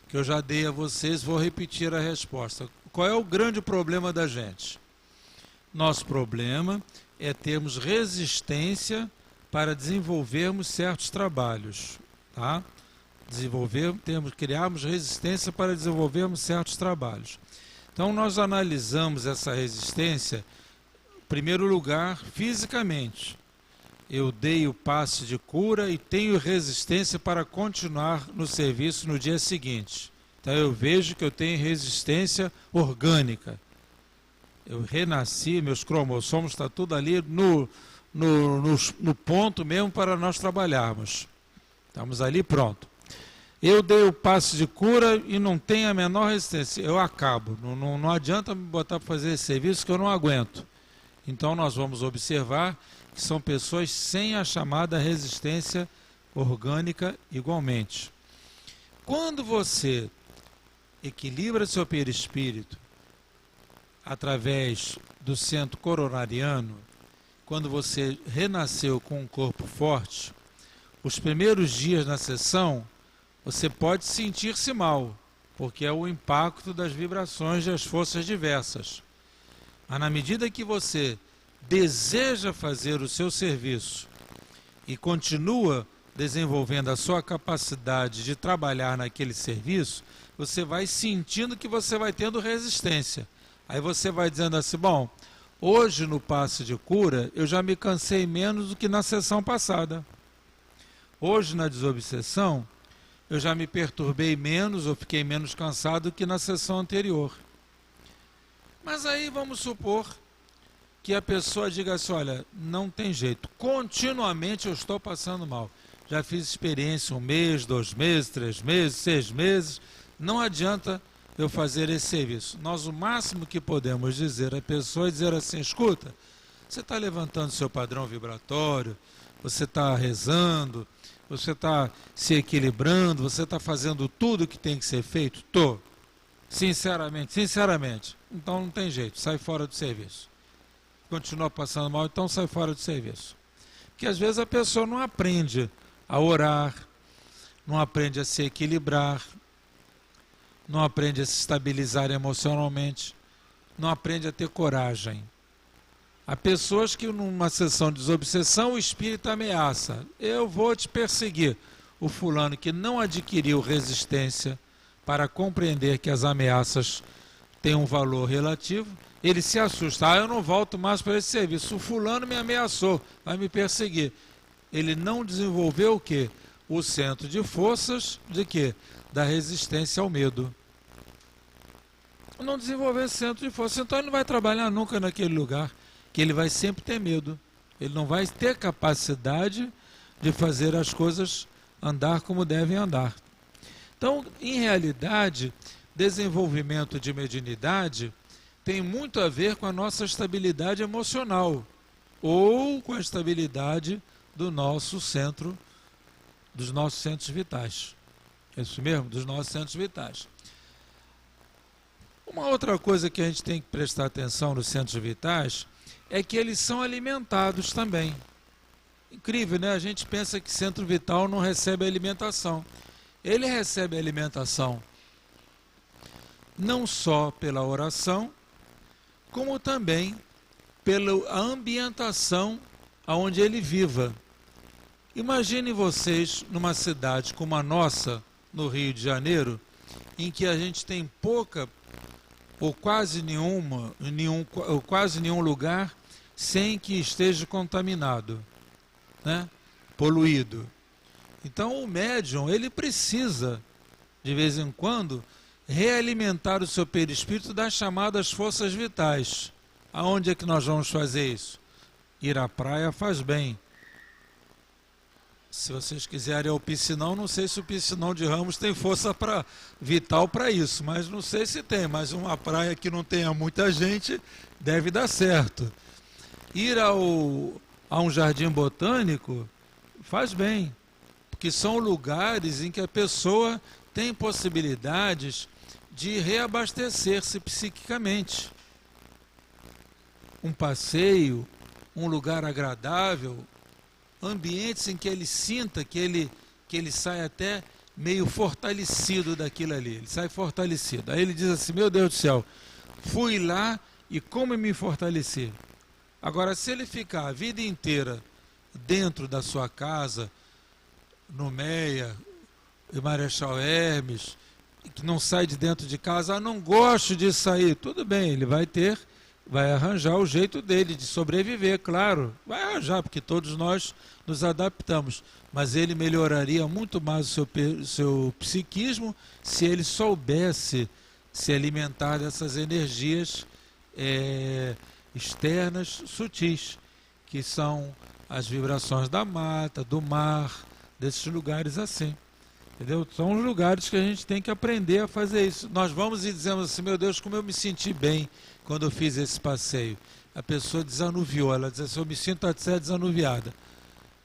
que eu já dei a vocês, vou repetir a resposta. Qual é o grande problema da gente? Nosso problema é termos resistência para desenvolvermos certos trabalhos, tá? Criarmos resistência para desenvolvermos certos trabalhos. Então nós analisamos essa resistência, em primeiro lugar, fisicamente. Eu dei o passe de cura e tenho resistência para continuar no serviço no dia seguinte. Então eu vejo que eu tenho resistência orgânica. Eu renasci, meus cromossomos estão tudo ali no ponto mesmo para nós trabalharmos. Estamos ali, pronto. Eu dei o passe de cura e não tenho a menor resistência. Eu acabo. Não adianta me botar para fazer esse serviço que eu não aguento. Então nós vamos observar que são pessoas sem a chamada resistência orgânica igualmente. Quando você equilibra seu perispírito através do centro coronariano, quando você renasceu com um corpo forte, os primeiros dias na sessão, você pode sentir-se mal, porque é o impacto das vibrações das forças diversas. Mas na medida que você deseja fazer o seu serviço e continua desenvolvendo a sua capacidade de trabalhar naquele serviço, você vai sentindo que você vai tendo resistência. Aí você vai dizendo assim, bom, hoje no passe de cura eu já me cansei menos do que na sessão passada. Hoje na desobsessão eu já me perturbei menos ou fiquei menos cansado do que na sessão anterior. Mas aí vamos supor que a pessoa diga assim, olha, não tem jeito, continuamente eu estou passando mal. Já fiz experiência 1 mês, 2 meses, 3 meses, 6 meses, não adianta eu fazer esse serviço. Nós o máximo que podemos dizer à pessoa é dizer assim, escuta, você está levantando seu padrão vibratório, você está rezando, você está se equilibrando, você está fazendo tudo o que tem que ser feito? Estou. Sinceramente. Então não tem jeito, sai fora do serviço. Continua passando mal, então sai fora do serviço. Porque às vezes a pessoa não aprende a orar, não aprende a se equilibrar, não aprende a se estabilizar emocionalmente, não aprende a ter coragem. Há pessoas que numa sessão de desobsessão o espírito ameaça, eu vou te perseguir. O fulano que não adquiriu resistência para compreender que as ameaças têm um valor relativo, ele se assusta, eu não volto mais para esse serviço, o fulano me ameaçou, vai me perseguir. Ele não desenvolveu o quê? O centro de forças de quê? Da resistência ao medo. Não desenvolveu esse centro de forças, então ele não vai trabalhar nunca naquele lugar, que ele vai sempre ter medo. Ele não vai ter capacidade de fazer as coisas andar como devem andar. Então, em realidade, desenvolvimento de mediunidade tem muito a ver com a nossa estabilidade emocional ou com a estabilidade do nosso centro, dos nossos centros vitais. É isso mesmo? Dos nossos centros vitais. Uma outra coisa que a gente tem que prestar atenção nos centros vitais é que eles são alimentados também. Incrível, né? A gente pensa que centro vital não recebe alimentação. Ele recebe alimentação não só pela oração, como também pela ambientação aonde ele viva. Imaginem vocês numa cidade como a nossa, no Rio de Janeiro, em que a gente tem pouca ou quase nenhum lugar sem que esteja contaminado, né? Poluído. Então o médium, ele precisa, de vez em quando, realimentar o seu perispírito das chamadas forças vitais. Aonde é que nós vamos fazer isso? Ir à praia faz bem. Se vocês quiserem ao piscinão, não sei se o piscinão de Ramos tem força vital para isso, mas não sei se tem. Mas uma praia que não tenha muita gente deve dar certo. Ir a um jardim botânico faz bem, porque são lugares em que a pessoa tem possibilidades de reabastecer-se psiquicamente. Um passeio, um lugar agradável, ambientes em que ele sinta que ele sai até meio fortalecido daquilo ali, ele sai fortalecido. Aí ele diz assim, meu Deus do céu, fui lá e como me fortaleci. Agora, se ele ficar a vida inteira dentro da sua casa, no Meia, em Marechal Hermes, que não sai de dentro de casa, não gosto de sair, tudo bem, ele vai arranjar o jeito dele de sobreviver, claro, vai arranjar, porque todos nós nos adaptamos, mas ele melhoraria muito mais o seu psiquismo se ele soubesse se alimentar dessas energias externas, sutis, que são as vibrações da mata, do mar, desses lugares assim. Entendeu? São os lugares que a gente tem que aprender a fazer isso. Nós vamos e dizemos assim, meu Deus, como eu me senti bem quando eu fiz esse passeio. A pessoa desanuviou, ela diz assim, eu me sinto até desanuviada.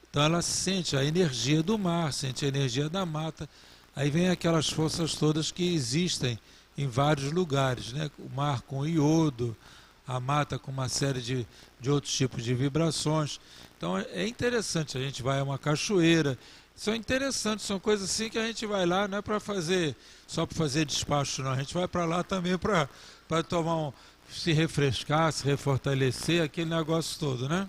Então ela sente a energia do mar, sente a energia da mata. Aí vem aquelas forças todas que existem em vários lugares, né? O mar com iodo, a mata com uma série de outros tipos de vibrações. Então é interessante, a gente vai a uma cachoeira. São interessantes, são coisas assim que a gente vai lá, não é para fazer, só para fazer despacho, não. A gente vai para lá também para tomar se refrescar, se refortalecer, aquele negócio todo, né?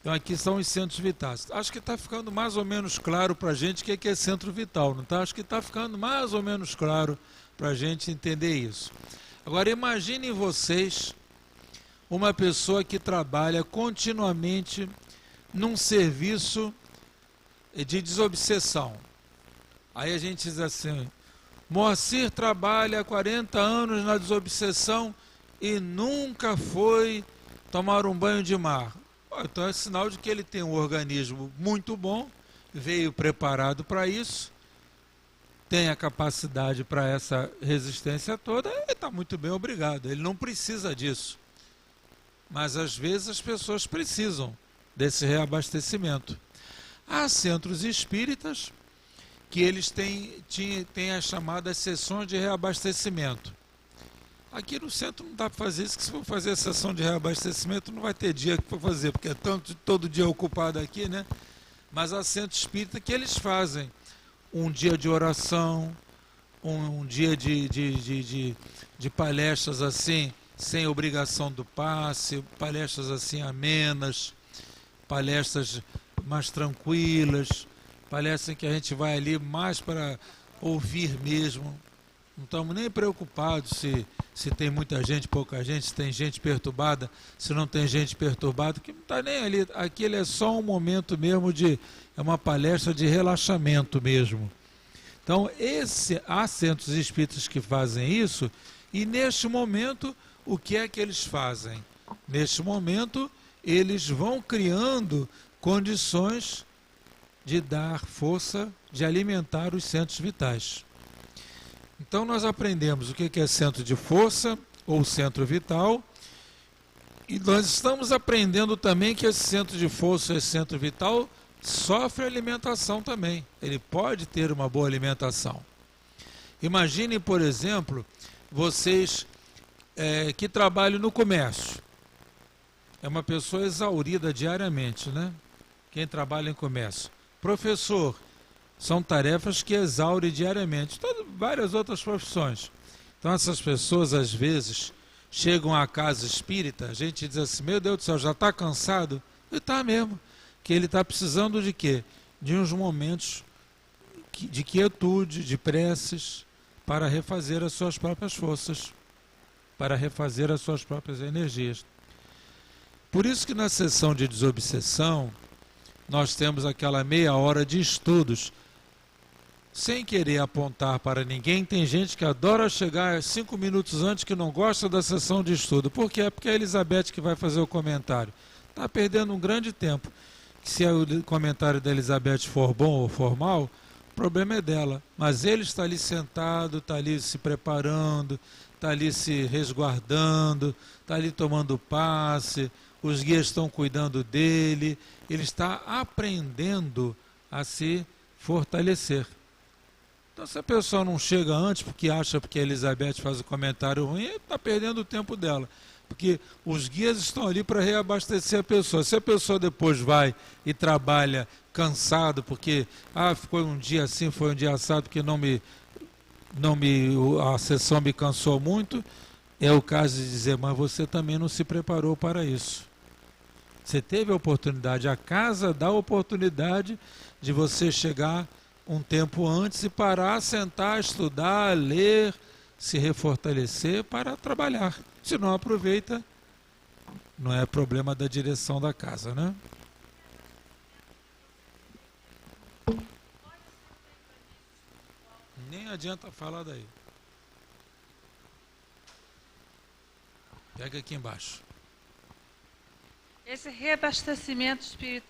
Então aqui são os centros vitais. Acho que está ficando mais ou menos claro para a gente o que é centro vital, não está? Acho que está ficando mais ou menos claro para a gente entender isso. Agora imaginem vocês uma pessoa que trabalha continuamente num serviço de desobsessão. Aí a gente diz assim, Moacir trabalha há 40 anos na desobsessão e nunca foi tomar um banho de mar. Então é sinal de que ele tem um organismo muito bom, veio preparado para isso, tem a capacidade para essa resistência toda e está muito bem, obrigado. Ele não precisa disso. Mas às vezes as pessoas precisam desse reabastecimento. Há centros espíritas que eles têm as chamadas sessões de reabastecimento. Aqui no centro não dá para fazer isso, que se for fazer a sessão de reabastecimento não vai ter dia para fazer, porque é todo dia ocupado aqui, né? Mas há centros espíritas que eles fazem um dia de oração, um dia de palestras assim, sem obrigação do passe, palestras assim amenas, palestras mais tranquilas, palestras em que a gente vai ali mais para ouvir mesmo. Não estamos nem preocupados se tem muita gente, pouca gente, se tem gente perturbada, se não tem gente perturbada, que não está nem ali. Aquilo é só um momento mesmo é uma palestra de relaxamento mesmo. Então, há centros espíritas que fazem isso, e neste momento, o que é que eles fazem? Neste momento, eles vão criando condições de dar força, de alimentar os centros vitais. Então nós aprendemos o que é centro de força ou centro vital, e nós estamos aprendendo também que esse centro de força, esse centro vital, sofre alimentação também. Ele pode ter uma boa alimentação. Imaginem, por exemplo, vocês que trabalham no comércio. É uma pessoa exaurida diariamente, né? Quem trabalha em comércio. Professor, são tarefas que exaurem diariamente. Várias outras profissões. Então essas pessoas, às vezes, chegam à casa espírita, a gente diz assim, meu Deus do céu, já está cansado? E está mesmo. Que ele está precisando de quê? De uns momentos de quietude, de preces, para refazer as suas próprias forças, para refazer as suas próprias energias. Por isso que na sessão de desobsessão, nós temos aquela meia hora de estudos, sem querer apontar para ninguém. Tem gente que adora chegar 5 minutos antes, que não gosta da sessão de estudo. Por quê? Porque é a Elizabeth que vai fazer o comentário. Está perdendo um grande tempo. Se o comentário da Elizabeth for bom ou for mal, o problema é dela. Mas ele está ali sentado, está ali se preparando, está ali se resguardando, está ali tomando passe, os guias estão cuidando dele, ele está aprendendo a se fortalecer. Então, se a pessoa não chega antes porque acha que a Elizabeth faz o comentário ruim, está perdendo o tempo dela. Porque os guias estão ali para reabastecer a pessoa. Se a pessoa depois vai e trabalha cansado, porque ficou um dia assim, foi um dia assado, porque a sessão me cansou muito, é o caso de dizer, mas você também não se preparou para isso. Você teve a oportunidade, a casa dá a oportunidade de você chegar um tempo antes e parar, sentar, estudar, ler, se refortalecer para trabalhar. Se não aproveita, não é problema da direção da casa, né? Nem adianta falar daí. Pega aqui embaixo. Esse reabastecimento que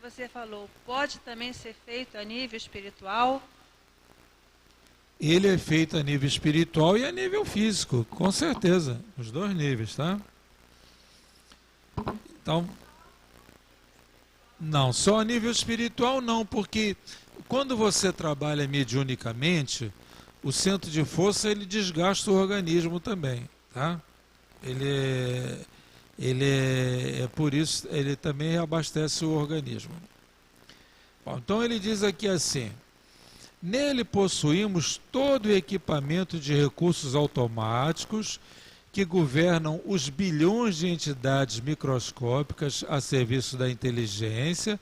você falou, pode também ser feito a nível espiritual? Ele é feito a nível espiritual e a nível físico, com certeza, os dois níveis, tá? Então, não, só a nível espiritual não, porque quando você trabalha mediunicamente, o centro de força ele desgasta o organismo também, tá? É por isso, ele também abastece o organismo. Bom, então ele diz aqui assim: nele possuímos todo o equipamento de recursos automáticos que governam os bilhões de entidades microscópicas a serviço da inteligência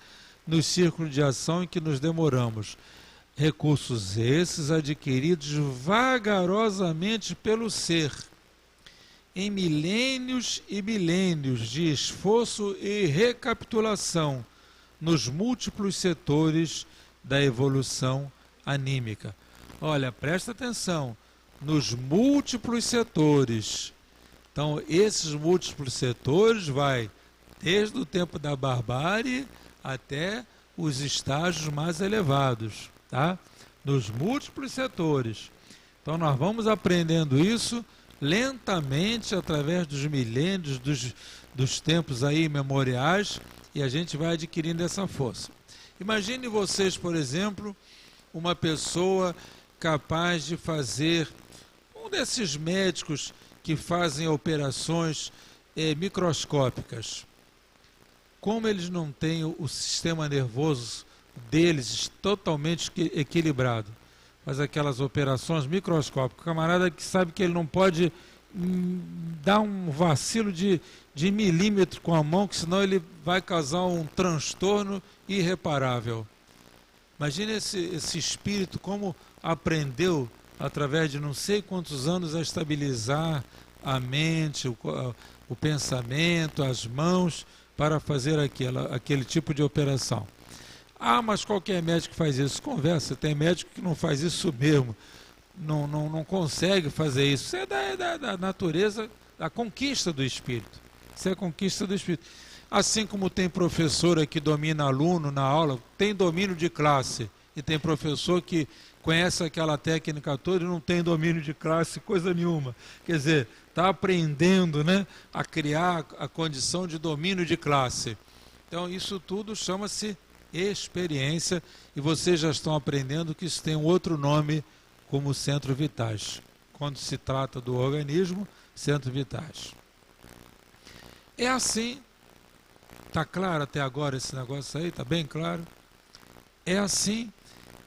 no círculo de ação em que nos demoramos. Recursos esses adquiridos vagarosamente pelo ser, em milênios e milênios de esforço e recapitulação nos múltiplos setores da evolução anímica. Olha, presta atenção, nos múltiplos setores. Então, esses múltiplos setores vai desde o tempo da barbárie até os estágios mais elevados, tá? Nos múltiplos setores. Então, nós vamos aprendendo isso lentamente através dos milênios, dos tempos aí memoriais, e a gente vai adquirindo essa força. Imagine vocês, por exemplo, uma pessoa capaz de fazer, um desses médicos que fazem operações microscópicas. Como eles não têm o sistema nervoso deles totalmente equilibrado, faz aquelas operações microscópicas. O camarada que sabe que ele não pode dar um vacilo de milímetro com a mão, que senão ele vai causar um transtorno irreparável. Imagine esse espírito como aprendeu, através de não sei quantos anos, a estabilizar a mente, o pensamento, as mãos, para fazer aquele tipo de operação. Mas qualquer médico faz isso. Conversa, tem médico que não faz isso mesmo. Não consegue fazer isso. Isso é da natureza, da conquista do espírito. Isso é a conquista do espírito. Assim como tem professora que domina aluno na aula, tem domínio de classe, e tem professor que conhece aquela técnica toda e não tem domínio de classe, coisa nenhuma. Quer dizer, está aprendendo, né, a criar a condição de domínio de classe. Então, isso tudo chama-se experiência, e vocês já estão aprendendo que isso tem um outro nome, como centro vitais. Quando se trata do organismo, centro vitais. É assim, está claro até agora esse negócio aí? Está bem claro? É assim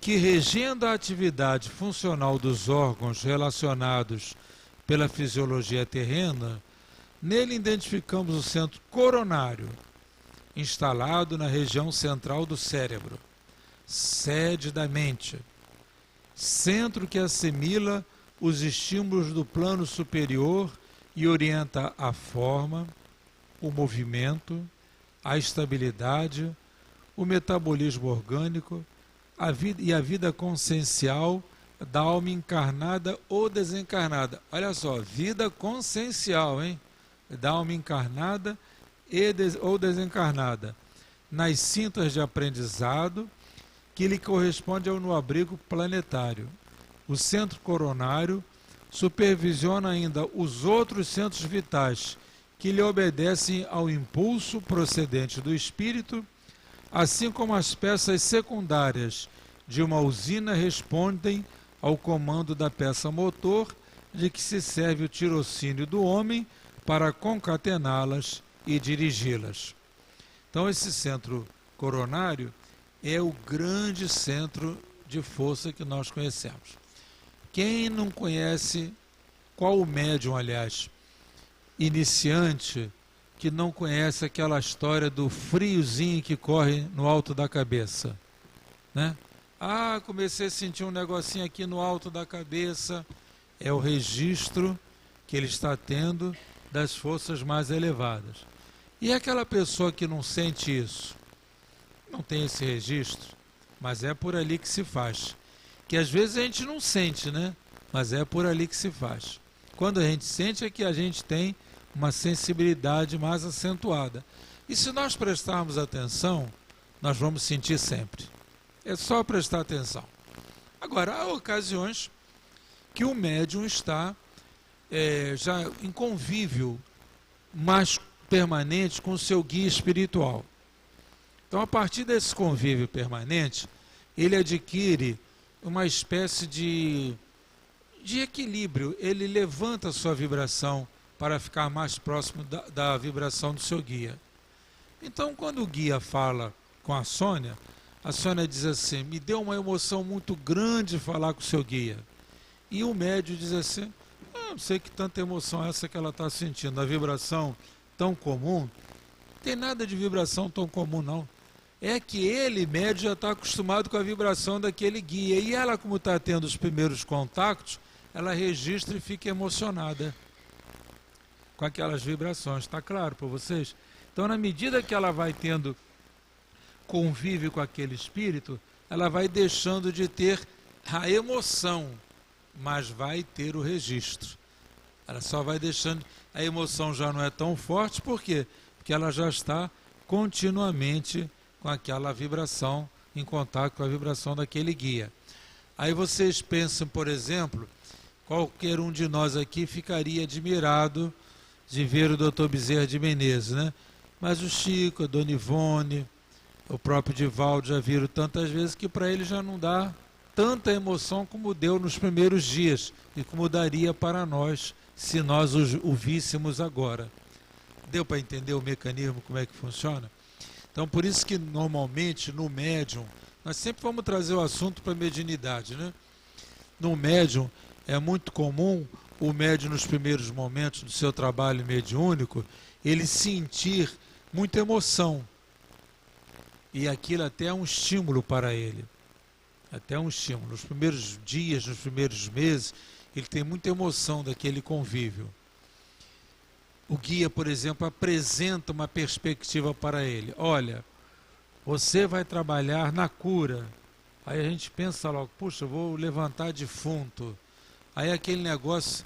que, regendo a atividade funcional dos órgãos relacionados pela fisiologia terrena, nele identificamos o centro coronário, instalado na região central do cérebro, sede da mente, centro que assimila os estímulos do plano superior e orienta a forma, o movimento, a estabilidade, o metabolismo orgânico, a vida consciencial da alma encarnada ou desencarnada. Olha só, vida consciencial, hein? Da alma encarnada ou desencarnada, nas cintas de aprendizado que lhe corresponde ao no abrigo planetário. O centro coronário supervisiona ainda os outros centros vitais que lhe obedecem ao impulso procedente do espírito, assim como as peças secundárias de uma usina respondem ao comando da peça motor de que se serve o tirocínio do homem para concatená-las e dirigi-las. Então esse centro coronário é o grande centro de força que nós conhecemos. Quem não conhece, qual o médium, aliás, iniciante, que não conhece aquela história do friozinho que corre no alto da cabeça, né? Ah, comecei a sentir um negocinho aqui no alto da cabeça. É o registro que ele está tendo das forças mais elevadas. E aquela pessoa que não sente isso, não tem esse registro, mas é por ali que se faz. Que às vezes a gente não sente, né? Mas é por ali que se faz. Quando a gente sente é que a gente tem uma sensibilidade mais acentuada. E se nós prestarmos atenção, nós vamos sentir sempre. É só prestar atenção. Agora, há ocasiões que o médium está já em convívio mais permanente com o seu guia espiritual. Então, a partir desse convívio permanente, ele adquire uma espécie de equilíbrio. Ele levanta a sua vibração para ficar mais próximo da vibração do seu guia. Então, quando o guia fala com a Sônia diz assim: me deu uma emoção muito grande falar com o seu guia. E o médium diz assim: não sei que tanta emoção é essa que ela está sentindo, a vibração tão comum. Não tem nada de vibração tão comum, não. É que ele, médium, já está acostumado com a vibração daquele guia. E ela, como está tendo os primeiros contatos, ela registra e fica emocionada com aquelas vibrações. Está claro para vocês? Então, na medida que ela vai tendo convívio com aquele espírito, ela vai deixando de ter a emoção, mas vai ter o registro. Ela só vai deixando, a emoção já não é tão forte, por quê? Porque ela já está continuamente com aquela vibração, em contato com a vibração daquele guia. Aí vocês pensam, por exemplo, qualquer um de nós aqui ficaria admirado de ver o Dr. Bezerra de Menezes, né? Mas o Chico, a Dona Ivone, o próprio Divaldo já viram tantas vezes que para ele já não dá tanta emoção como deu nos primeiros dias e como daria para nós se nós o víssemos agora. Deu para entender o mecanismo, como é que funciona? Então, por isso que normalmente no médium, nós sempre vamos trazer o assunto para a mediunidade, né? No médium é muito comum o médium nos primeiros momentos do seu trabalho mediúnico, ele sentir muita emoção. E aquilo até é um estímulo para ele. Até um estímulo. Nos primeiros dias, nos primeiros meses, ele tem muita emoção daquele convívio. O guia, por exemplo, apresenta uma perspectiva para ele. Olha, você vai trabalhar na cura. Aí a gente pensa logo, puxa, vou levantar defunto. Aí aquele negócio,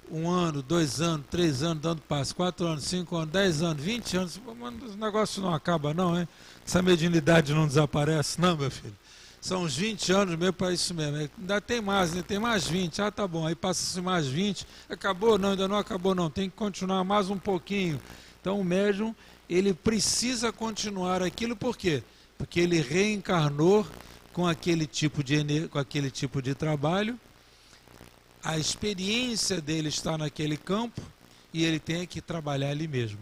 1 ano, 2 anos, 3 anos, dando passo, 4 anos, 5 anos, 10 anos, 20 anos, o negócio não acaba não, hein? Essa mediunidade não desaparece, não, meu filho. São uns 20 anos mesmo para isso mesmo. Ainda tem mais, né? Tem mais 20. Ah, tá bom. Aí passa-se mais 20. Acabou? Não, ainda não acabou não. Tem que continuar mais um pouquinho. Então o médium, ele precisa continuar aquilo, por quê? Porque ele reencarnou com aquele tipo de trabalho. A experiência dele está naquele campo e ele tem que trabalhar ali mesmo.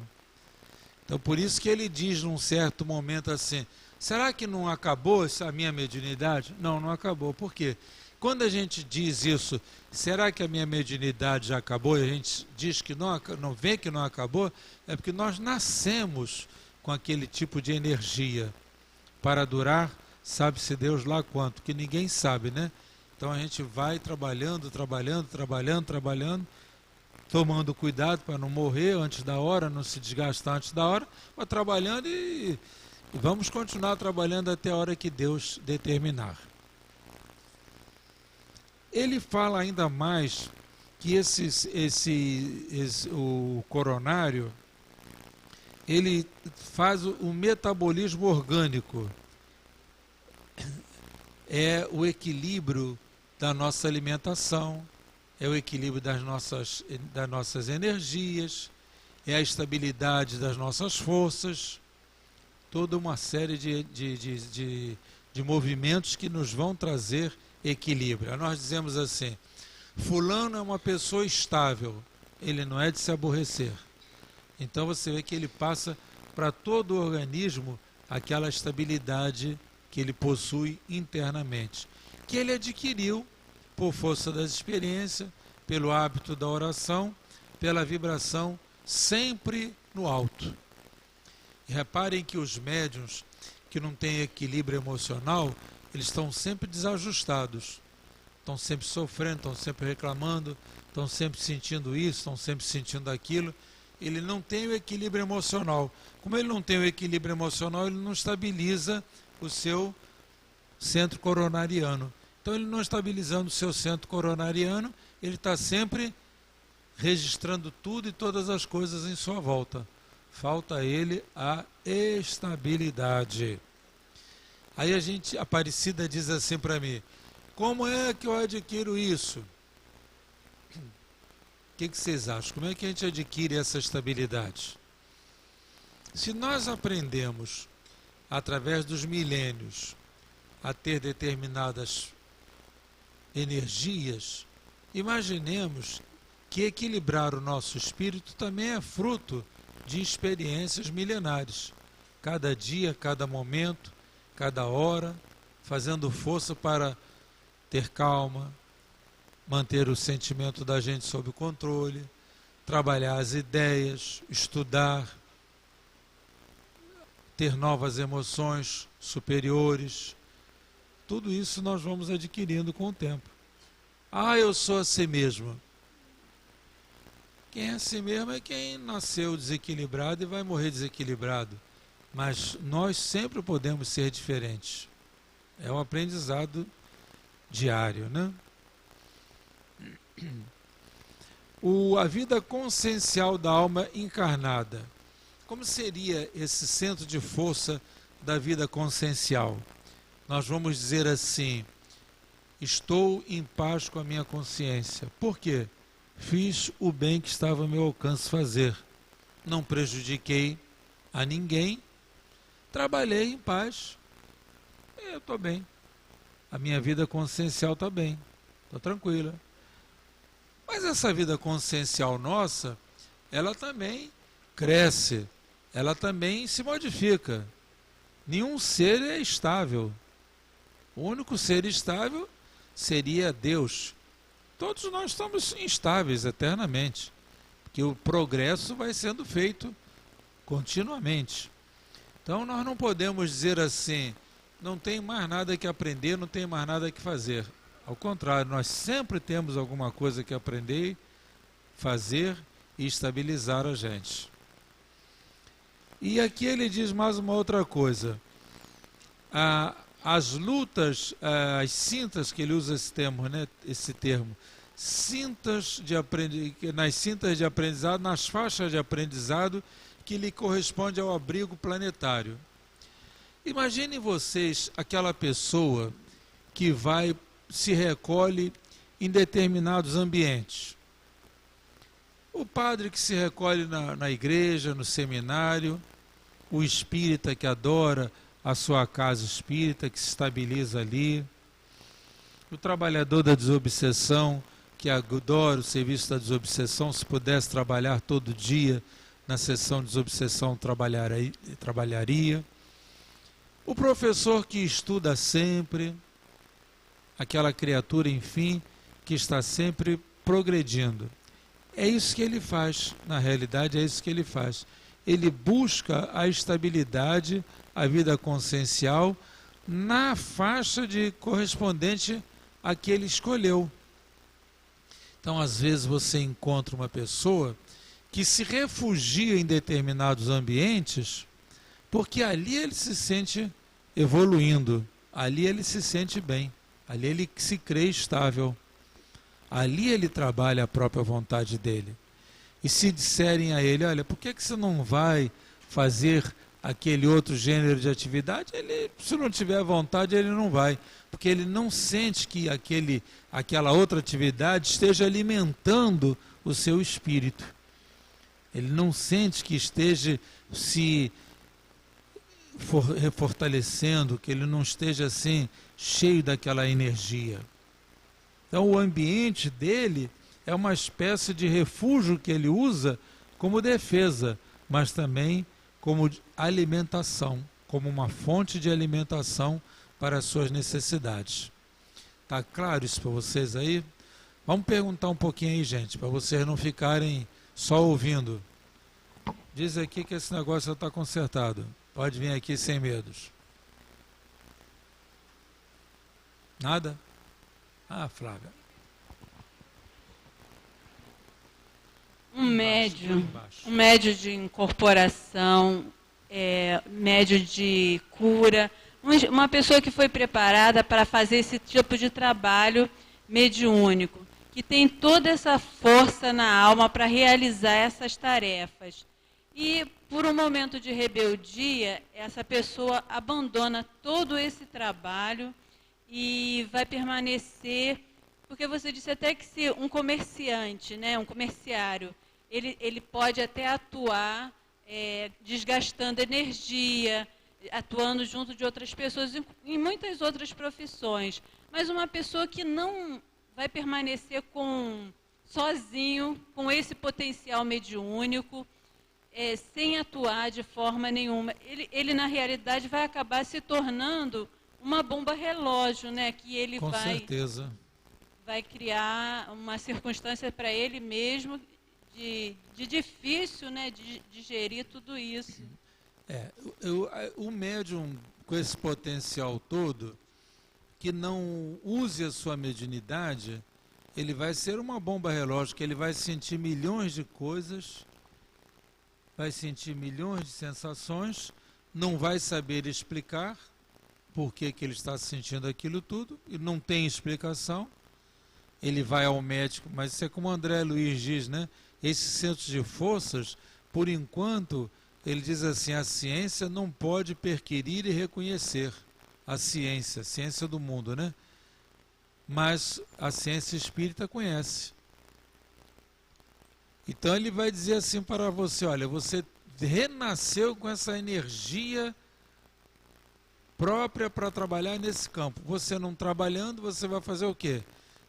Então por isso que ele diz num certo momento assim: será que não acabou essa minha mediunidade? Não, não acabou. Por quê? Quando a gente diz isso, será que a minha mediunidade já acabou? E a gente diz que não vê que não acabou, é porque nós nascemos com aquele tipo de energia para durar, sabe-se Deus lá quanto, que ninguém sabe, né? Então a gente vai trabalhando, tomando cuidado para não morrer antes da hora, não se desgastar antes da hora, mas trabalhando e vamos continuar trabalhando até a hora que Deus determinar. Ele fala ainda mais que o coronário, ele faz o metabolismo orgânico. É o equilíbrio da nossa alimentação, é o equilíbrio das nossas energias, é a estabilidade das nossas forças, toda uma série de movimentos que nos vão trazer equilíbrio. Nós dizemos assim, fulano é uma pessoa estável, ele não é de se aborrecer. Então você vê que ele passa para todo o organismo aquela estabilidade que ele possui internamente, que ele adquiriu por força das experiências, pelo hábito da oração, pela vibração sempre no alto. E reparem que os médiuns que não têm equilíbrio emocional, eles estão sempre desajustados, estão sempre sofrendo, estão sempre reclamando, estão sempre sentindo isso, estão sempre sentindo aquilo. Ele não tem o equilíbrio emocional. Como ele não tem o equilíbrio emocional, ele não estabiliza o seu centro coronariano. Então, ele não estabilizando o seu centro coronariano, ele está sempre registrando tudo e todas as coisas em sua volta. Falta a ele a estabilidade. Aí a Aparecida diz assim para mim, como é que eu adquiro isso? O que vocês acham? Como é que a gente adquire essa estabilidade? Se nós aprendemos, através dos milênios, a ter determinadas energias, imaginemos que equilibrar o nosso espírito também é fruto de experiências milenares. Cada dia, cada momento, cada hora, fazendo força para ter calma, manter o sentimento da gente sob controle, trabalhar as ideias, estudar, ter novas emoções superiores. Tudo isso nós vamos adquirindo com o tempo. Ah, eu sou assim mesmo. Quem é assim mesmo é quem nasceu desequilibrado e vai morrer desequilibrado. Mas nós sempre podemos ser diferentes. É um aprendizado diário, né? A vida consciencial da alma encarnada. Como seria esse centro de força da vida consciencial? Nós vamos dizer assim, estou em paz com a minha consciência. Por quê? Fiz o bem que estava ao meu alcance fazer. Não prejudiquei a ninguém. Trabalhei em paz. Eu estou bem. A minha vida consciencial está bem. Estou tranquila. Mas essa vida consciencial nossa, ela também cresce. Ela também se modifica. Nenhum ser é estável. O único ser estável seria Deus. Todos nós estamos instáveis eternamente, porque o progresso vai sendo feito continuamente. Então nós não podemos dizer assim, não tem mais nada que aprender, não tem mais nada que fazer. Ao contrário, nós sempre temos alguma coisa que aprender, fazer e estabilizar a gente. E aqui ele diz mais uma outra coisa. As lutas, as cintas, que ele usa esse termo, né? Nas cintas de aprendizado, nas faixas de aprendizado que lhe corresponde ao abrigo planetário. Imaginem vocês aquela pessoa que se recolhe em determinados ambientes. O padre que se recolhe na igreja, no seminário, o espírita que adora a sua casa espírita, que se estabiliza ali, o trabalhador da desobsessão, que adora o serviço da desobsessão, se pudesse trabalhar todo dia na sessão de desobsessão, trabalharia. O professor que estuda sempre, aquela criatura, enfim, que está sempre progredindo. É isso que ele faz, na realidade é isso que ele faz. Ele busca a estabilidade, a vida consciencial, na faixa correspondente a que ele escolheu. Então, às vezes você encontra uma pessoa que se refugia em determinados ambientes, porque ali ele se sente evoluindo, ali ele se sente bem, ali ele se crê estável, ali ele trabalha a própria vontade dele. E se disserem a ele, olha, por que você não vai fazer aquele outro gênero de atividade, ele, se não tiver vontade, ele não vai, porque ele não sente que aquela outra atividade esteja alimentando o seu espírito. Ele não sente que esteja se fortalecendo, que ele não esteja assim cheio daquela energia. Então o ambiente dele é uma espécie de refúgio que ele usa como defesa, mas também como alimentação, como uma fonte de alimentação para as suas necessidades. Tá claro isso para vocês aí? Vamos perguntar um pouquinho aí, gente, para vocês não ficarem só ouvindo. Diz aqui que esse negócio já está consertado. Pode vir aqui sem medos. Nada? Ah, Flávia. Um médio de incorporação, médio de cura, uma pessoa que foi preparada para fazer esse tipo de trabalho mediúnico, que tem toda essa força na alma para realizar essas tarefas. E, por um momento de rebeldia, essa pessoa abandona todo esse trabalho e vai permanecer, porque você disse até que se um comerciante, né, um comerciário, ele pode até atuar desgastando energia, atuando junto de outras pessoas, em muitas outras profissões. Mas uma pessoa que não vai permanecer sozinho, com esse potencial mediúnico, sem atuar de forma nenhuma, ele na realidade vai acabar se tornando uma bomba relógio, né? Que ele Com certeza. Vai criar uma circunstância para ele mesmo de difícil, né, de digerir tudo isso. O médium com esse potencial todo, que não use a sua mediunidade, ele vai ser uma bomba relógio, que ele vai sentir milhões de coisas, vai sentir milhões de sensações, não vai saber explicar por que ele está sentindo aquilo tudo, e não tem explicação. Ele vai ao médico, mas isso é como o André Luiz diz, né? Esses centros de forças, por enquanto, ele diz assim, a ciência não pode perquirir e reconhecer a ciência do mundo, né? Mas a ciência espírita conhece. Então ele vai dizer assim para você, olha, você renasceu com essa energia própria para trabalhar nesse campo. Você não trabalhando, você vai fazer o quê?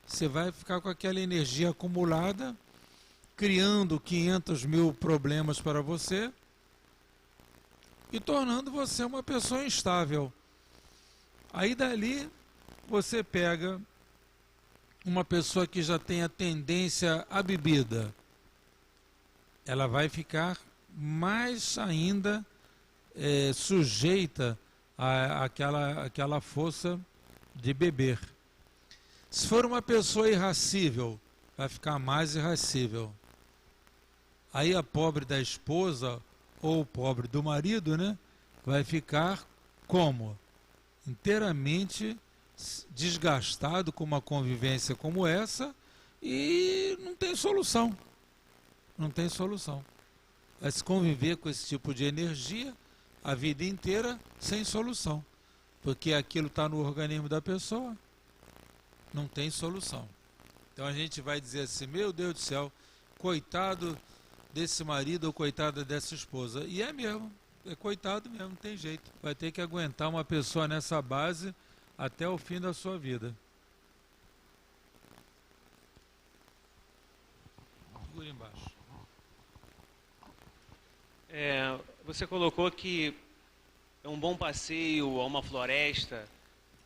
Você vai ficar com aquela energia acumulada, criando 500 mil problemas para você e tornando você uma pessoa instável. Aí dali você pega uma pessoa que já tem a tendência à bebida, ela vai ficar mais ainda sujeita àquela força de beber. Se for uma pessoa irascível, vai ficar mais irascível. Aí a pobre da esposa ou o pobre do marido, né, vai ficar como? Inteiramente desgastado com uma convivência como essa e não tem solução. Não tem solução. Vai se conviver com esse tipo de energia a vida inteira sem solução. Porque aquilo está no organismo da pessoa. Não tem solução. Então a gente vai dizer assim, meu Deus do céu, coitado desse marido ou coitada dessa esposa. E é mesmo, é coitado mesmo, não tem jeito. Vai ter que aguentar uma pessoa nessa base até o fim da sua vida. Segura embaixo. Você colocou que um bom passeio a uma floresta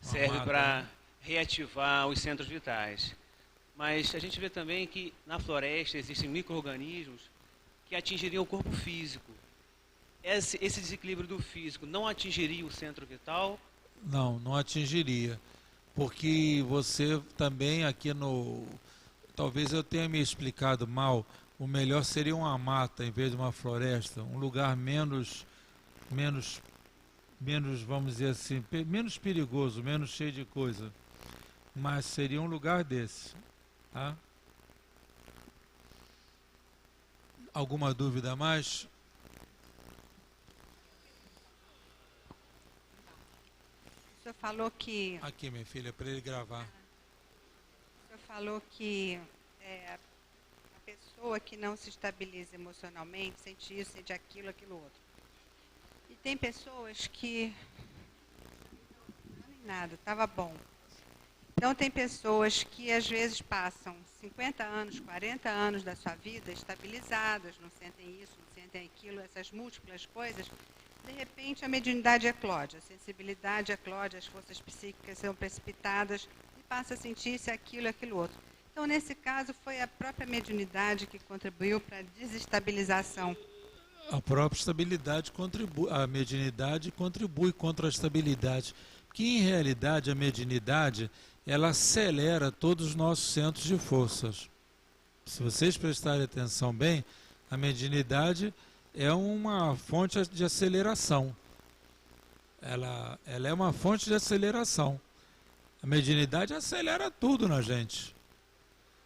serve para reativar os centros vitais. Mas a gente vê também que na floresta existem micro-organismos que atingiriam o corpo físico. Esse desequilíbrio do físico não atingiria o centro vital? Não, não atingiria. Porque você também aqui no... Talvez eu tenha me explicado mal. O melhor seria uma mata em vez de uma floresta. Um lugar menos, vamos dizer assim, menos perigoso, menos cheio de coisa. Mas seria um lugar desse. Tá? Alguma dúvida a mais? falou que... Aqui, minha filha, para ele gravar. O senhor falou que a pessoa que não se estabiliza emocionalmente sente isso, sente aquilo, aquilo outro. E tem pessoas que... Não, nada, estava bom. Então, tem pessoas que, às vezes, passam 50 anos, 40 anos da sua vida estabilizadas, não sentem isso, não sentem aquilo, essas múltiplas coisas. De repente, a mediunidade eclode, a sensibilidade eclode, as forças psíquicas são precipitadas e passa a sentir-se aquilo, aquilo outro. Então, nesse caso, foi a própria mediunidade que contribuiu para a desestabilização. A própria estabilidade contribui, a mediunidade contribui contra a estabilidade. Porque, em realidade, a mediunidade, ela acelera todos os nossos centros de forças. Se vocês prestarem atenção bem, a mediunidade é uma fonte de aceleração. Ela é uma fonte de aceleração. A mediunidade acelera tudo na gente.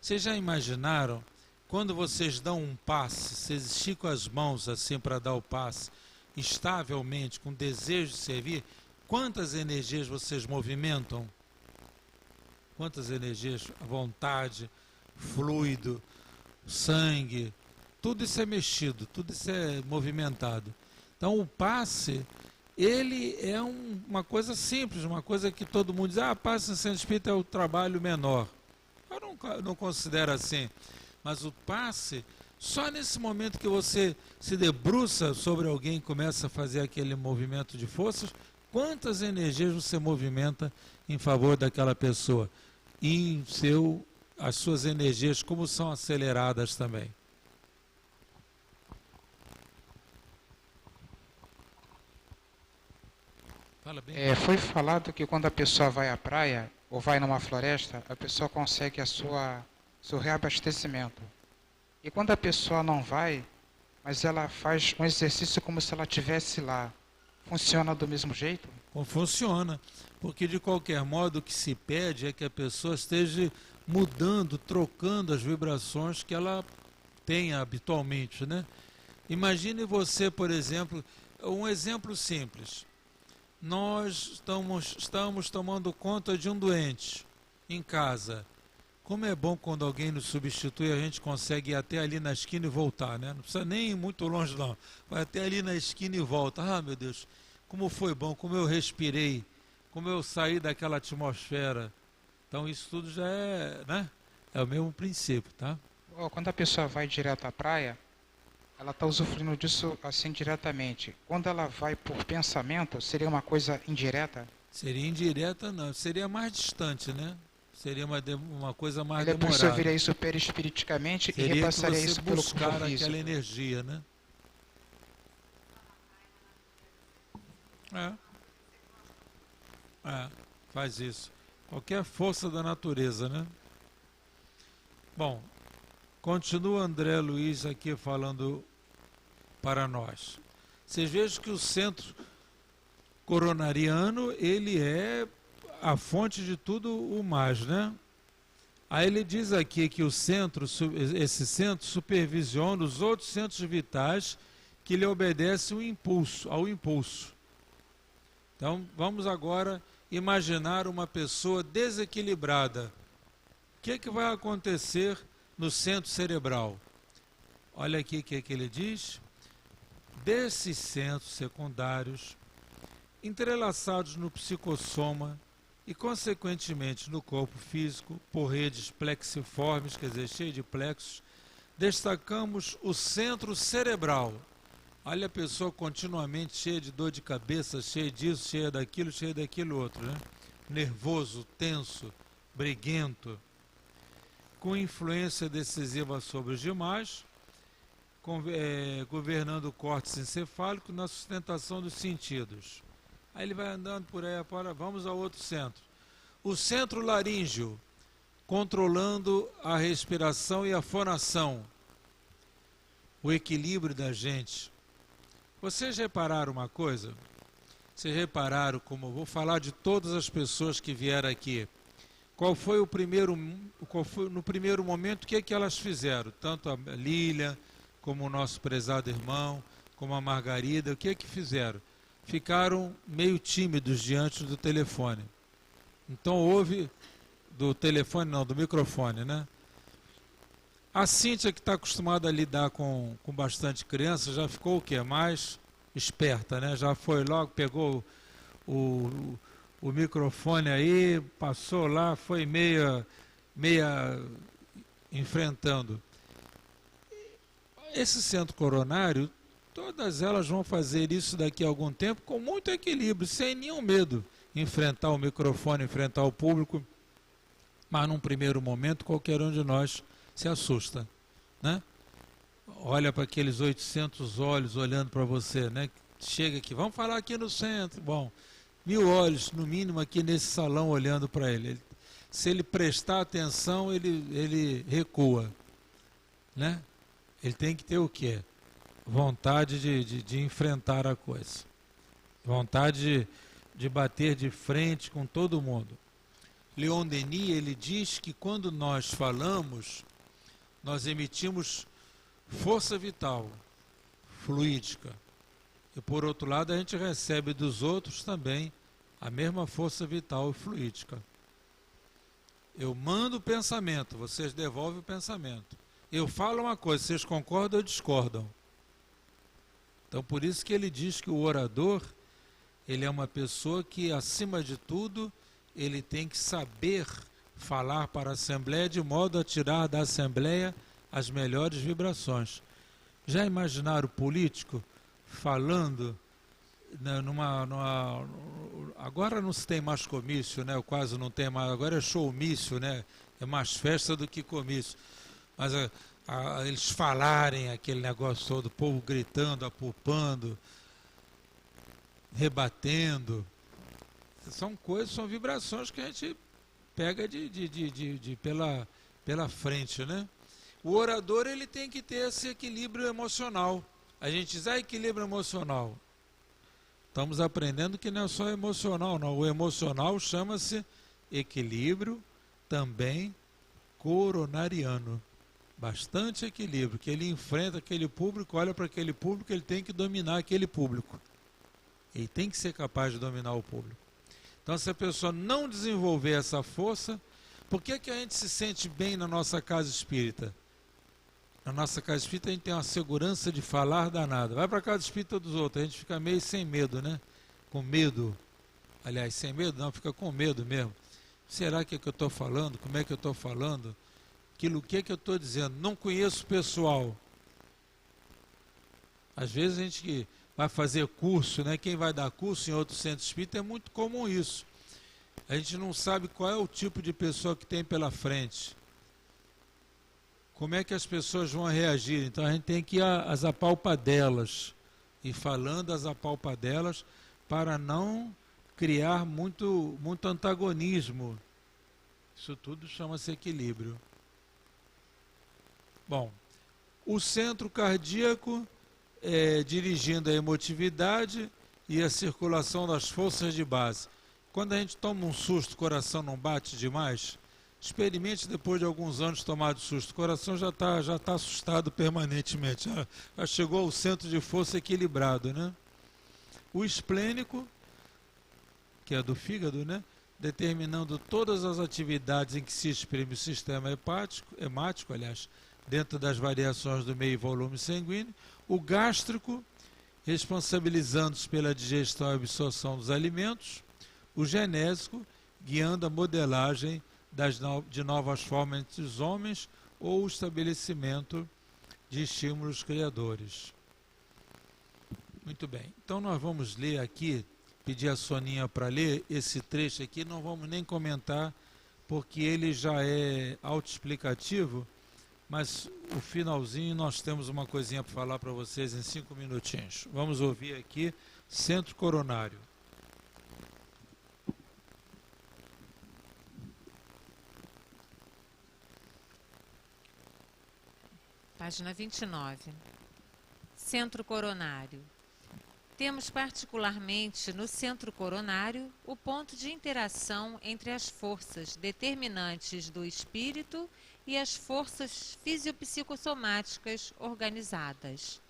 Vocês já imaginaram, quando vocês dão um passe, vocês esticam as mãos assim para dar o passe, estavelmente, com desejo de servir, quantas energias vocês movimentam? Quantas energias? A vontade, fluido, sangue, tudo isso é mexido, tudo isso é movimentado. Então o passe, ele é uma coisa simples, uma coisa que todo mundo diz, passe no centro espírita é o trabalho menor. Eu não considero assim, mas o passe, só nesse momento que você se debruça sobre alguém e começa a fazer aquele movimento de forças, quantas energias você movimenta em favor daquela pessoa? E as suas energias, como são aceleradas também. Fala bem. Foi falado que quando a pessoa vai à praia ou vai numa floresta, a pessoa consegue seu reabastecimento. E quando a pessoa não vai, mas ela faz um exercício como se ela estivesse lá, funciona do mesmo jeito? Funciona, porque de qualquer modo o que se pede é que a pessoa esteja mudando, trocando as vibrações que ela tem habitualmente, né? Imagine você, por exemplo, um exemplo simples. Nós estamos tomando conta de um doente em casa. Como é bom quando alguém nos substitui, a gente consegue ir até ali na esquina e voltar, né? Não precisa nem ir muito longe não. Vai até ali na esquina e volta. Meu Deus, como foi bom, como eu respirei, como eu saí daquela atmosfera. Então isso tudo já é, né? É o mesmo princípio, tá? Quando a pessoa vai direto à praia, ela está usufruindo disso assim diretamente. Quando ela vai por pensamento, seria uma coisa indireta? Seria indireta, não. Seria mais distante, né? Seria uma coisa mais demorada. demorada. Depois você viria isso perispiriticamente e repassaria isso pelo corpo físico. Buscar aquela energia, né? Faz isso. Qualquer força da natureza, né? Bom, continua André Luiz aqui falando para nós. Vocês vejam que o centro coronariano, ele é a fonte de tudo o mais, né? Aí ele diz aqui que esse centro supervisiona os outros centros vitais que lhe obedecem ao impulso. Então, vamos agora imaginar uma pessoa desequilibrada. O que vai acontecer no centro cerebral? Olha aqui o que ele diz. Desses centros secundários, entrelaçados no psicossoma e, consequentemente, no corpo físico, por redes plexiformes, quer dizer, cheio de plexos, destacamos o centro cerebral. Olha a pessoa continuamente cheia de dor de cabeça, cheia disso, cheia daquilo outro, né? Nervoso, tenso, briguento, com influência decisiva sobre os demais, governando o córtex encefálico na sustentação dos sentidos. Aí ele vai andando por aí afora, vamos ao outro centro. O centro laríngeo, controlando a respiração e a fonação, o equilíbrio da gente. Vocês repararam uma coisa? Vocês repararam como, vou falar de todas as pessoas que vieram aqui. No primeiro momento, o que elas fizeram? Tanto a Lília, como o nosso prezado irmão, como a Margarida, o que fizeram? ficaram meio tímidos diante do telefone. Então houve, do telefone não, do microfone, né? A Cíntia, que está acostumada a lidar com bastante criança, já ficou o quê? Mais esperta, né? Já foi logo, pegou o microfone aí, passou lá, foi meia enfrentando. Esse centro coronário, todas elas vão fazer isso daqui a algum tempo com muito equilíbrio, sem nenhum medo. Enfrentar o microfone, enfrentar o público, mas num primeiro momento qualquer um de nós se assusta, né? Olha para aqueles 800 olhos olhando para você, né? Chega aqui, vamos falar aqui no centro. Bom, 1000 olhos no mínimo aqui nesse salão olhando para ele. Se ele prestar atenção, ele recua, né? Ele tem que ter o quê? Vontade de enfrentar a coisa. Vontade de bater de frente com todo mundo. Leon Denis, ele diz que quando nós falamos, nós emitimos força vital, fluídica. E por outro lado, a gente recebe dos outros também a mesma força vital e fluídica. Eu mando o pensamento, vocês devolvem o pensamento. Eu falo uma coisa, vocês concordam ou discordam? Então, por isso que ele diz que o orador, ele é uma pessoa que, acima de tudo, ele tem que saber falar para a Assembleia de modo a tirar da Assembleia as melhores vibrações. Já imaginaram o político falando, né, agora não se tem mais comício, né, quase não tem mais, agora é showmício, né, é mais festa do que comício. Mas eles falarem aquele negócio todo, o povo gritando, apupando, rebatendo, são coisas, são vibrações que a gente pega pela frente, né? O orador, ele tem que ter esse equilíbrio emocional. A gente diz, equilíbrio emocional. Estamos aprendendo que não é só emocional, não. O emocional chama-se equilíbrio também coronariano. Bastante equilíbrio, que ele enfrenta aquele público, olha para aquele público, ele tem que dominar aquele público. Ele tem que ser capaz de dominar o público. Então, se a pessoa não desenvolver essa força, por que a gente se sente bem na nossa casa espírita? Na nossa casa espírita a gente tem uma segurança de falar danada. Vai para a casa espírita dos outros, a gente fica meio sem medo, né? Com medo. Aliás, sem medo não, fica com medo mesmo. Será que é que eu estou falando? Como é que eu estou falando? O que é que eu estou dizendo? Não conheço o pessoal. Às vezes a gente que vai fazer curso, né? Quem vai dar curso em outro centro espírita é muito comum isso. A gente não sabe qual é o tipo de pessoa que tem pela frente. Como é que as pessoas vão reagir? Então a gente tem que ir às apalpadelas. E falando às apalpadelas para não criar muito antagonismo. Isso tudo chama-se equilíbrio. Bom, o centro cardíaco dirigindo a emotividade e a circulação das forças de base. Quando a gente toma um susto, o coração não bate demais, experimente depois de alguns anos tomar de susto. O coração já tá assustado permanentemente. Já chegou ao centro de força equilibrado, né? O esplênico, que é do fígado, né? Determinando todas as atividades em que se exprime o sistema hemático, aliás, dentro das variações do meio e volume sanguíneo. O gástrico, responsabilizando-se pela digestão e absorção dos alimentos. O genésico, guiando a modelagem de novas formas entre os homens ou o estabelecimento de estímulos criadores. Muito bem, então nós vamos ler aqui, pedir a Soninha para ler esse trecho aqui, não vamos nem comentar, porque ele já é autoexplicativo, mas o finalzinho nós temos uma coisinha para falar para vocês em 5 minutinhos. Vamos ouvir aqui, centro coronário. Página 29. Centro coronário. Temos particularmente no centro coronário o ponto de interação entre as forças determinantes do espírito e as forças fisiopsicossomáticas organizadas.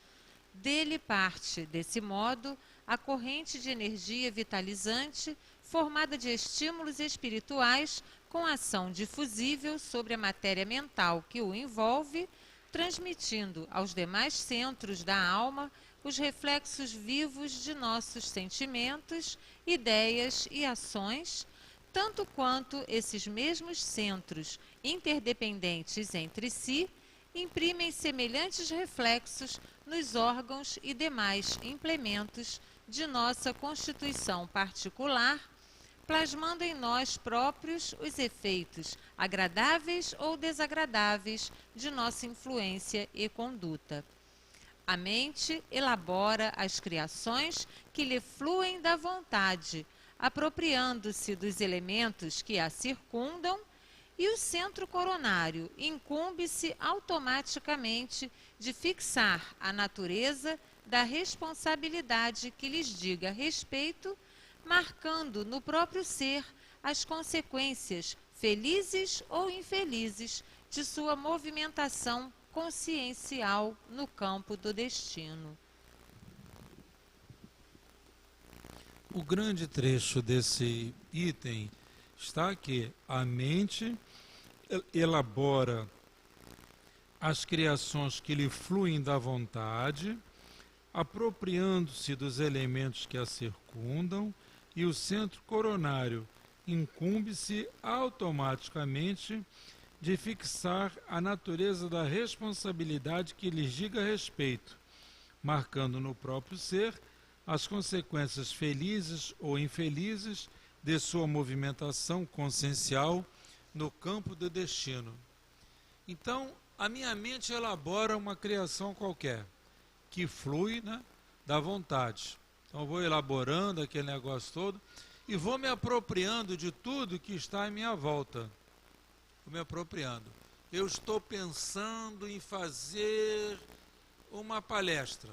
Dele parte, desse modo, a corrente de energia vitalizante formada de estímulos espirituais com ação difusível sobre a matéria mental que o envolve, transmitindo aos demais centros da alma os reflexos vivos de nossos sentimentos, ideias e ações, tanto quanto esses mesmos centros, interdependentes entre si, imprimem semelhantes reflexos nos órgãos e demais implementos de nossa constituição particular, plasmando em nós próprios os efeitos agradáveis ou desagradáveis de nossa influência e conduta. A mente elabora as criações que lhe fluem da vontade, apropriando-se dos elementos que a circundam, e o centro coronário incumbe-se automaticamente de fixar a natureza da responsabilidade que lhes diga respeito, marcando no próprio ser as consequências, felizes ou infelizes, de sua movimentação consciencial no campo do destino. O grande trecho desse item está que a mente elabora as criações que lhe fluem da vontade, apropriando-se dos elementos que a circundam, e o centro coronário incumbe-se automaticamente de fixar a natureza da responsabilidade que lhes diga respeito, marcando no próprio ser as consequências felizes ou infelizes de sua movimentação consciencial no campo do destino. Então, a minha mente elabora uma criação qualquer, que flui, né, da vontade. Então, eu vou elaborando aquele negócio todo e vou me apropriando de tudo que está em minha volta. Vou me apropriando. Eu estou pensando em fazer uma palestra.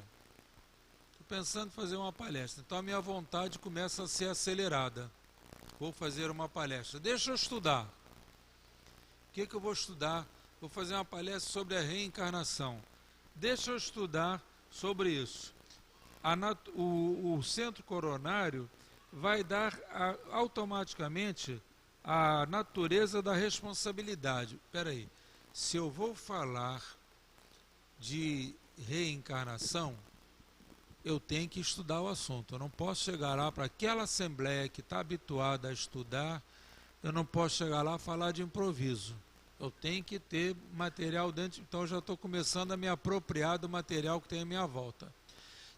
Estou pensando em fazer uma palestra. Então, a minha vontade começa a ser acelerada. Vou fazer uma palestra. Deixa eu estudar. O que eu vou estudar? Vou fazer uma palestra sobre a reencarnação. Deixa eu estudar sobre isso. O centro coronário vai dar automaticamente a natureza da responsabilidade. Espera aí. Se eu vou falar de reencarnação, eu tenho que estudar o assunto. Eu não posso chegar lá para aquela assembleia que está habituada a estudar, eu não posso chegar lá e falar de improviso. Eu tenho que ter material dentro, então eu já estou começando a me apropriar do material que tem à minha volta.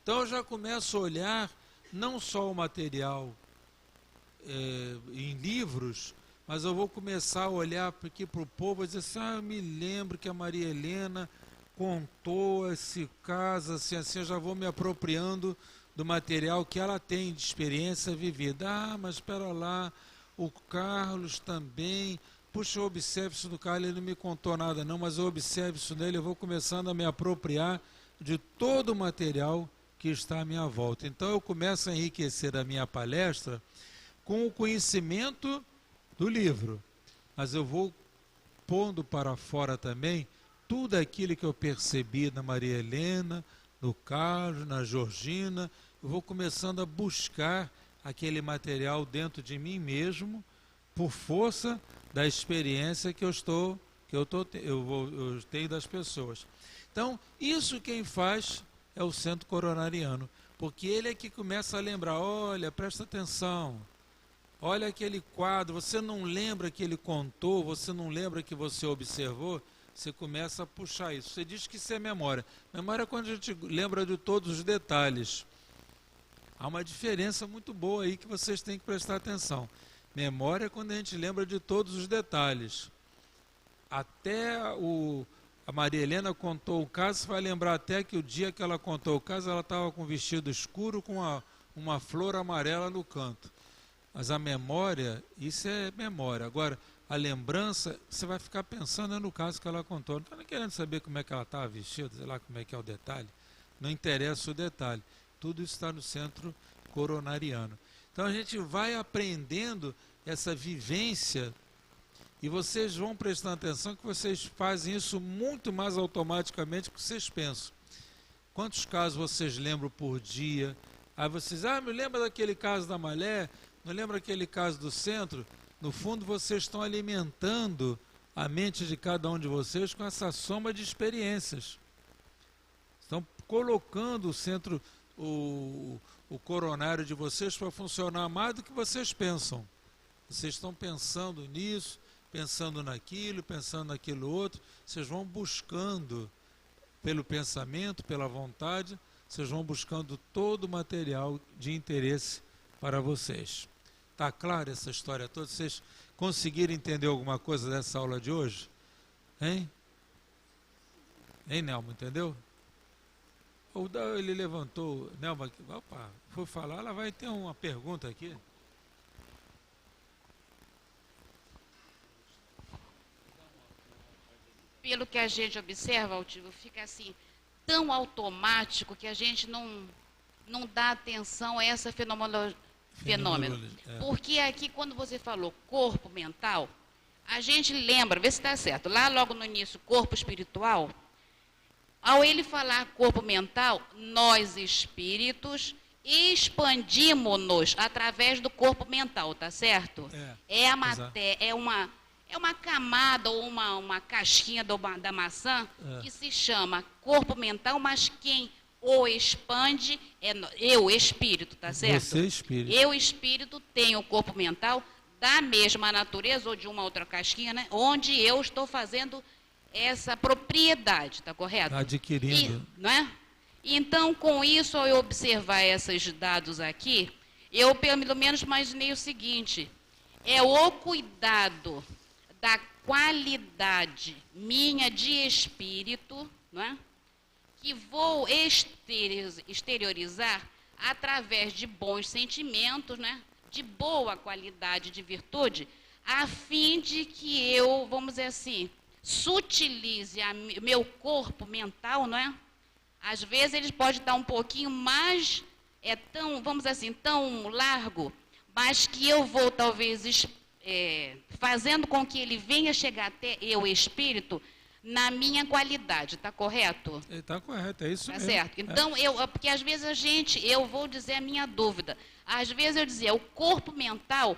Então eu já começo a olhar não só o material em livros, mas eu vou começar a olhar aqui para o povo e dizer assim, eu me lembro que a Maria Helena contou esse caso, assim, eu já vou me apropriando do material que ela tem de experiência vivida. Mas espera lá, o Carlos também, puxa, eu observo isso do Carlos, ele não me contou nada não, mas eu observo isso nele, eu vou começando a me apropriar de todo o material que está à minha volta. Então eu começo a enriquecer a minha palestra com o conhecimento do livro, mas eu vou pondo para fora também tudo aquilo que eu percebi na Maria Helena, no Carlos, na Georgina. Eu vou começando a buscar aquele material dentro de mim mesmo, por força da experiência que eu tenho das pessoas. Então, isso quem faz é o centro coronariano, porque ele é que começa a lembrar, olha, presta atenção, olha aquele quadro, você não lembra que ele contou, você não lembra que você observou, você começa a puxar isso. Você diz que isso é memória. Memória é quando a gente lembra de todos os detalhes. Há uma diferença muito boa aí que vocês têm que prestar atenção. Memória é quando a gente lembra de todos os detalhes. Até a Maria Helena contou o caso, você vai lembrar até que o dia que ela contou o caso, ela estava com um vestido escuro com uma flor amarela no canto. Mas a memória, isso é memória. Agora, a lembrança, você vai ficar pensando no caso que ela contou. Não está nem querendo saber como é que ela estava vestida, sei lá como é que é o detalhe. Não interessa o detalhe. Tudo isso está no centro coronariano. Então a gente vai aprendendo essa vivência e vocês vão prestando atenção que vocês fazem isso muito mais automaticamente do que vocês pensam. Quantos casos vocês lembram por dia Aí vocês, me lembra daquele caso da Malé? Não lembra aquele caso do centro? No fundo, vocês estão alimentando a mente de cada um de vocês com essa soma de experiências. Estão colocando o centro, o coronário de vocês para funcionar mais do que vocês pensam. Vocês estão pensando nisso, pensando naquilo, pensando naquilo outro. Vocês vão buscando, pelo pensamento, pela vontade, vocês vão buscando todo o material de interesse para vocês. Está clara essa história toda? Vocês conseguiram entender alguma coisa dessa aula de hoje? Hein? Hein, Nelma, entendeu? Ele levantou, Nelma, opa, foi falar, ela vai ter uma pergunta aqui. Pelo que a gente observa, Altivo, fica assim, tão automático que a gente não dá atenção a essa fenômeno. Porque aqui, quando você falou corpo mental, a gente lembra, vê se está certo, lá logo no início, corpo espiritual, ao ele falar corpo mental, nós espíritos expandimos-nos através do corpo mental, tá certo? É a matéria, é uma camada ou uma casquinha da maçã que se chama corpo mental, mas quem o expande é eu, espírito, tá certo? Você, espírito. Eu, espírito, tenho o corpo mental da mesma natureza ou de uma outra casquinha, né? Onde eu estou fazendo essa propriedade, tá correto? Adquirindo. Não é? Então, com isso, ao eu observar esses dados aqui, eu pelo menos imaginei o seguinte: é o cuidado da qualidade minha de espírito, não é? Que vou exteriorizar através de bons sentimentos, né? De boa qualidade de virtude, a fim de que eu, vamos dizer assim, sutilize meu corpo mental, não é? Às vezes ele pode estar um pouquinho mais, vamos dizer assim, tão largo, mas que eu vou talvez fazendo com que ele venha chegar até eu, espírito, na minha qualidade, está correto? Está correto, é isso mesmo. Tá certo. Então, porque às vezes eu vou dizer a minha dúvida, às vezes eu dizia, o corpo mental,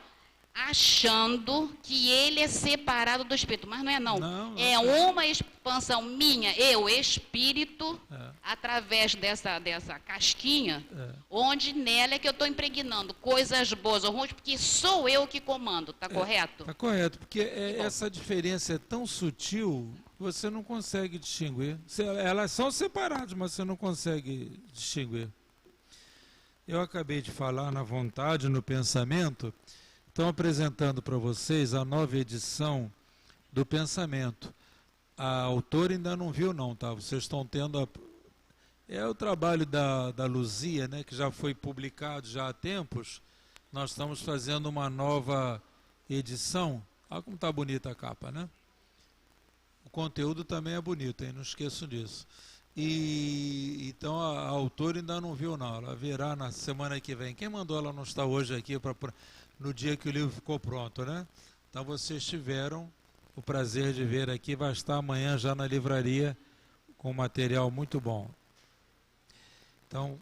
achando que ele é separado do espírito, mas não é não. É uma expansão minha, eu, espírito, através dessa casquinha, onde nela é que eu estou impregnando coisas boas ou ruins, porque sou eu que comando, está correto? Está correto, porque essa diferença é tão sutil, você não consegue distinguir. Elas são separadas, mas você não consegue distinguir. Eu acabei de falar na vontade, no pensamento. Estão apresentando para vocês a nova edição do Pensamento. A autora ainda não viu não, tá? Vocês estão tendo é o trabalho da Luzia, né, que já foi publicado já há tempos. Nós estamos fazendo uma nova edição. Olha como está bonita a capa, né? O conteúdo também é bonito, hein? Não esqueçam disso. Então a autora ainda não viu não, ela virá na semana que vem. Quem mandou ela não estar hoje aqui no dia que o livro ficou pronto, né? Então vocês tiveram o prazer de ver aqui, vai estar amanhã já na livraria com material muito bom. Então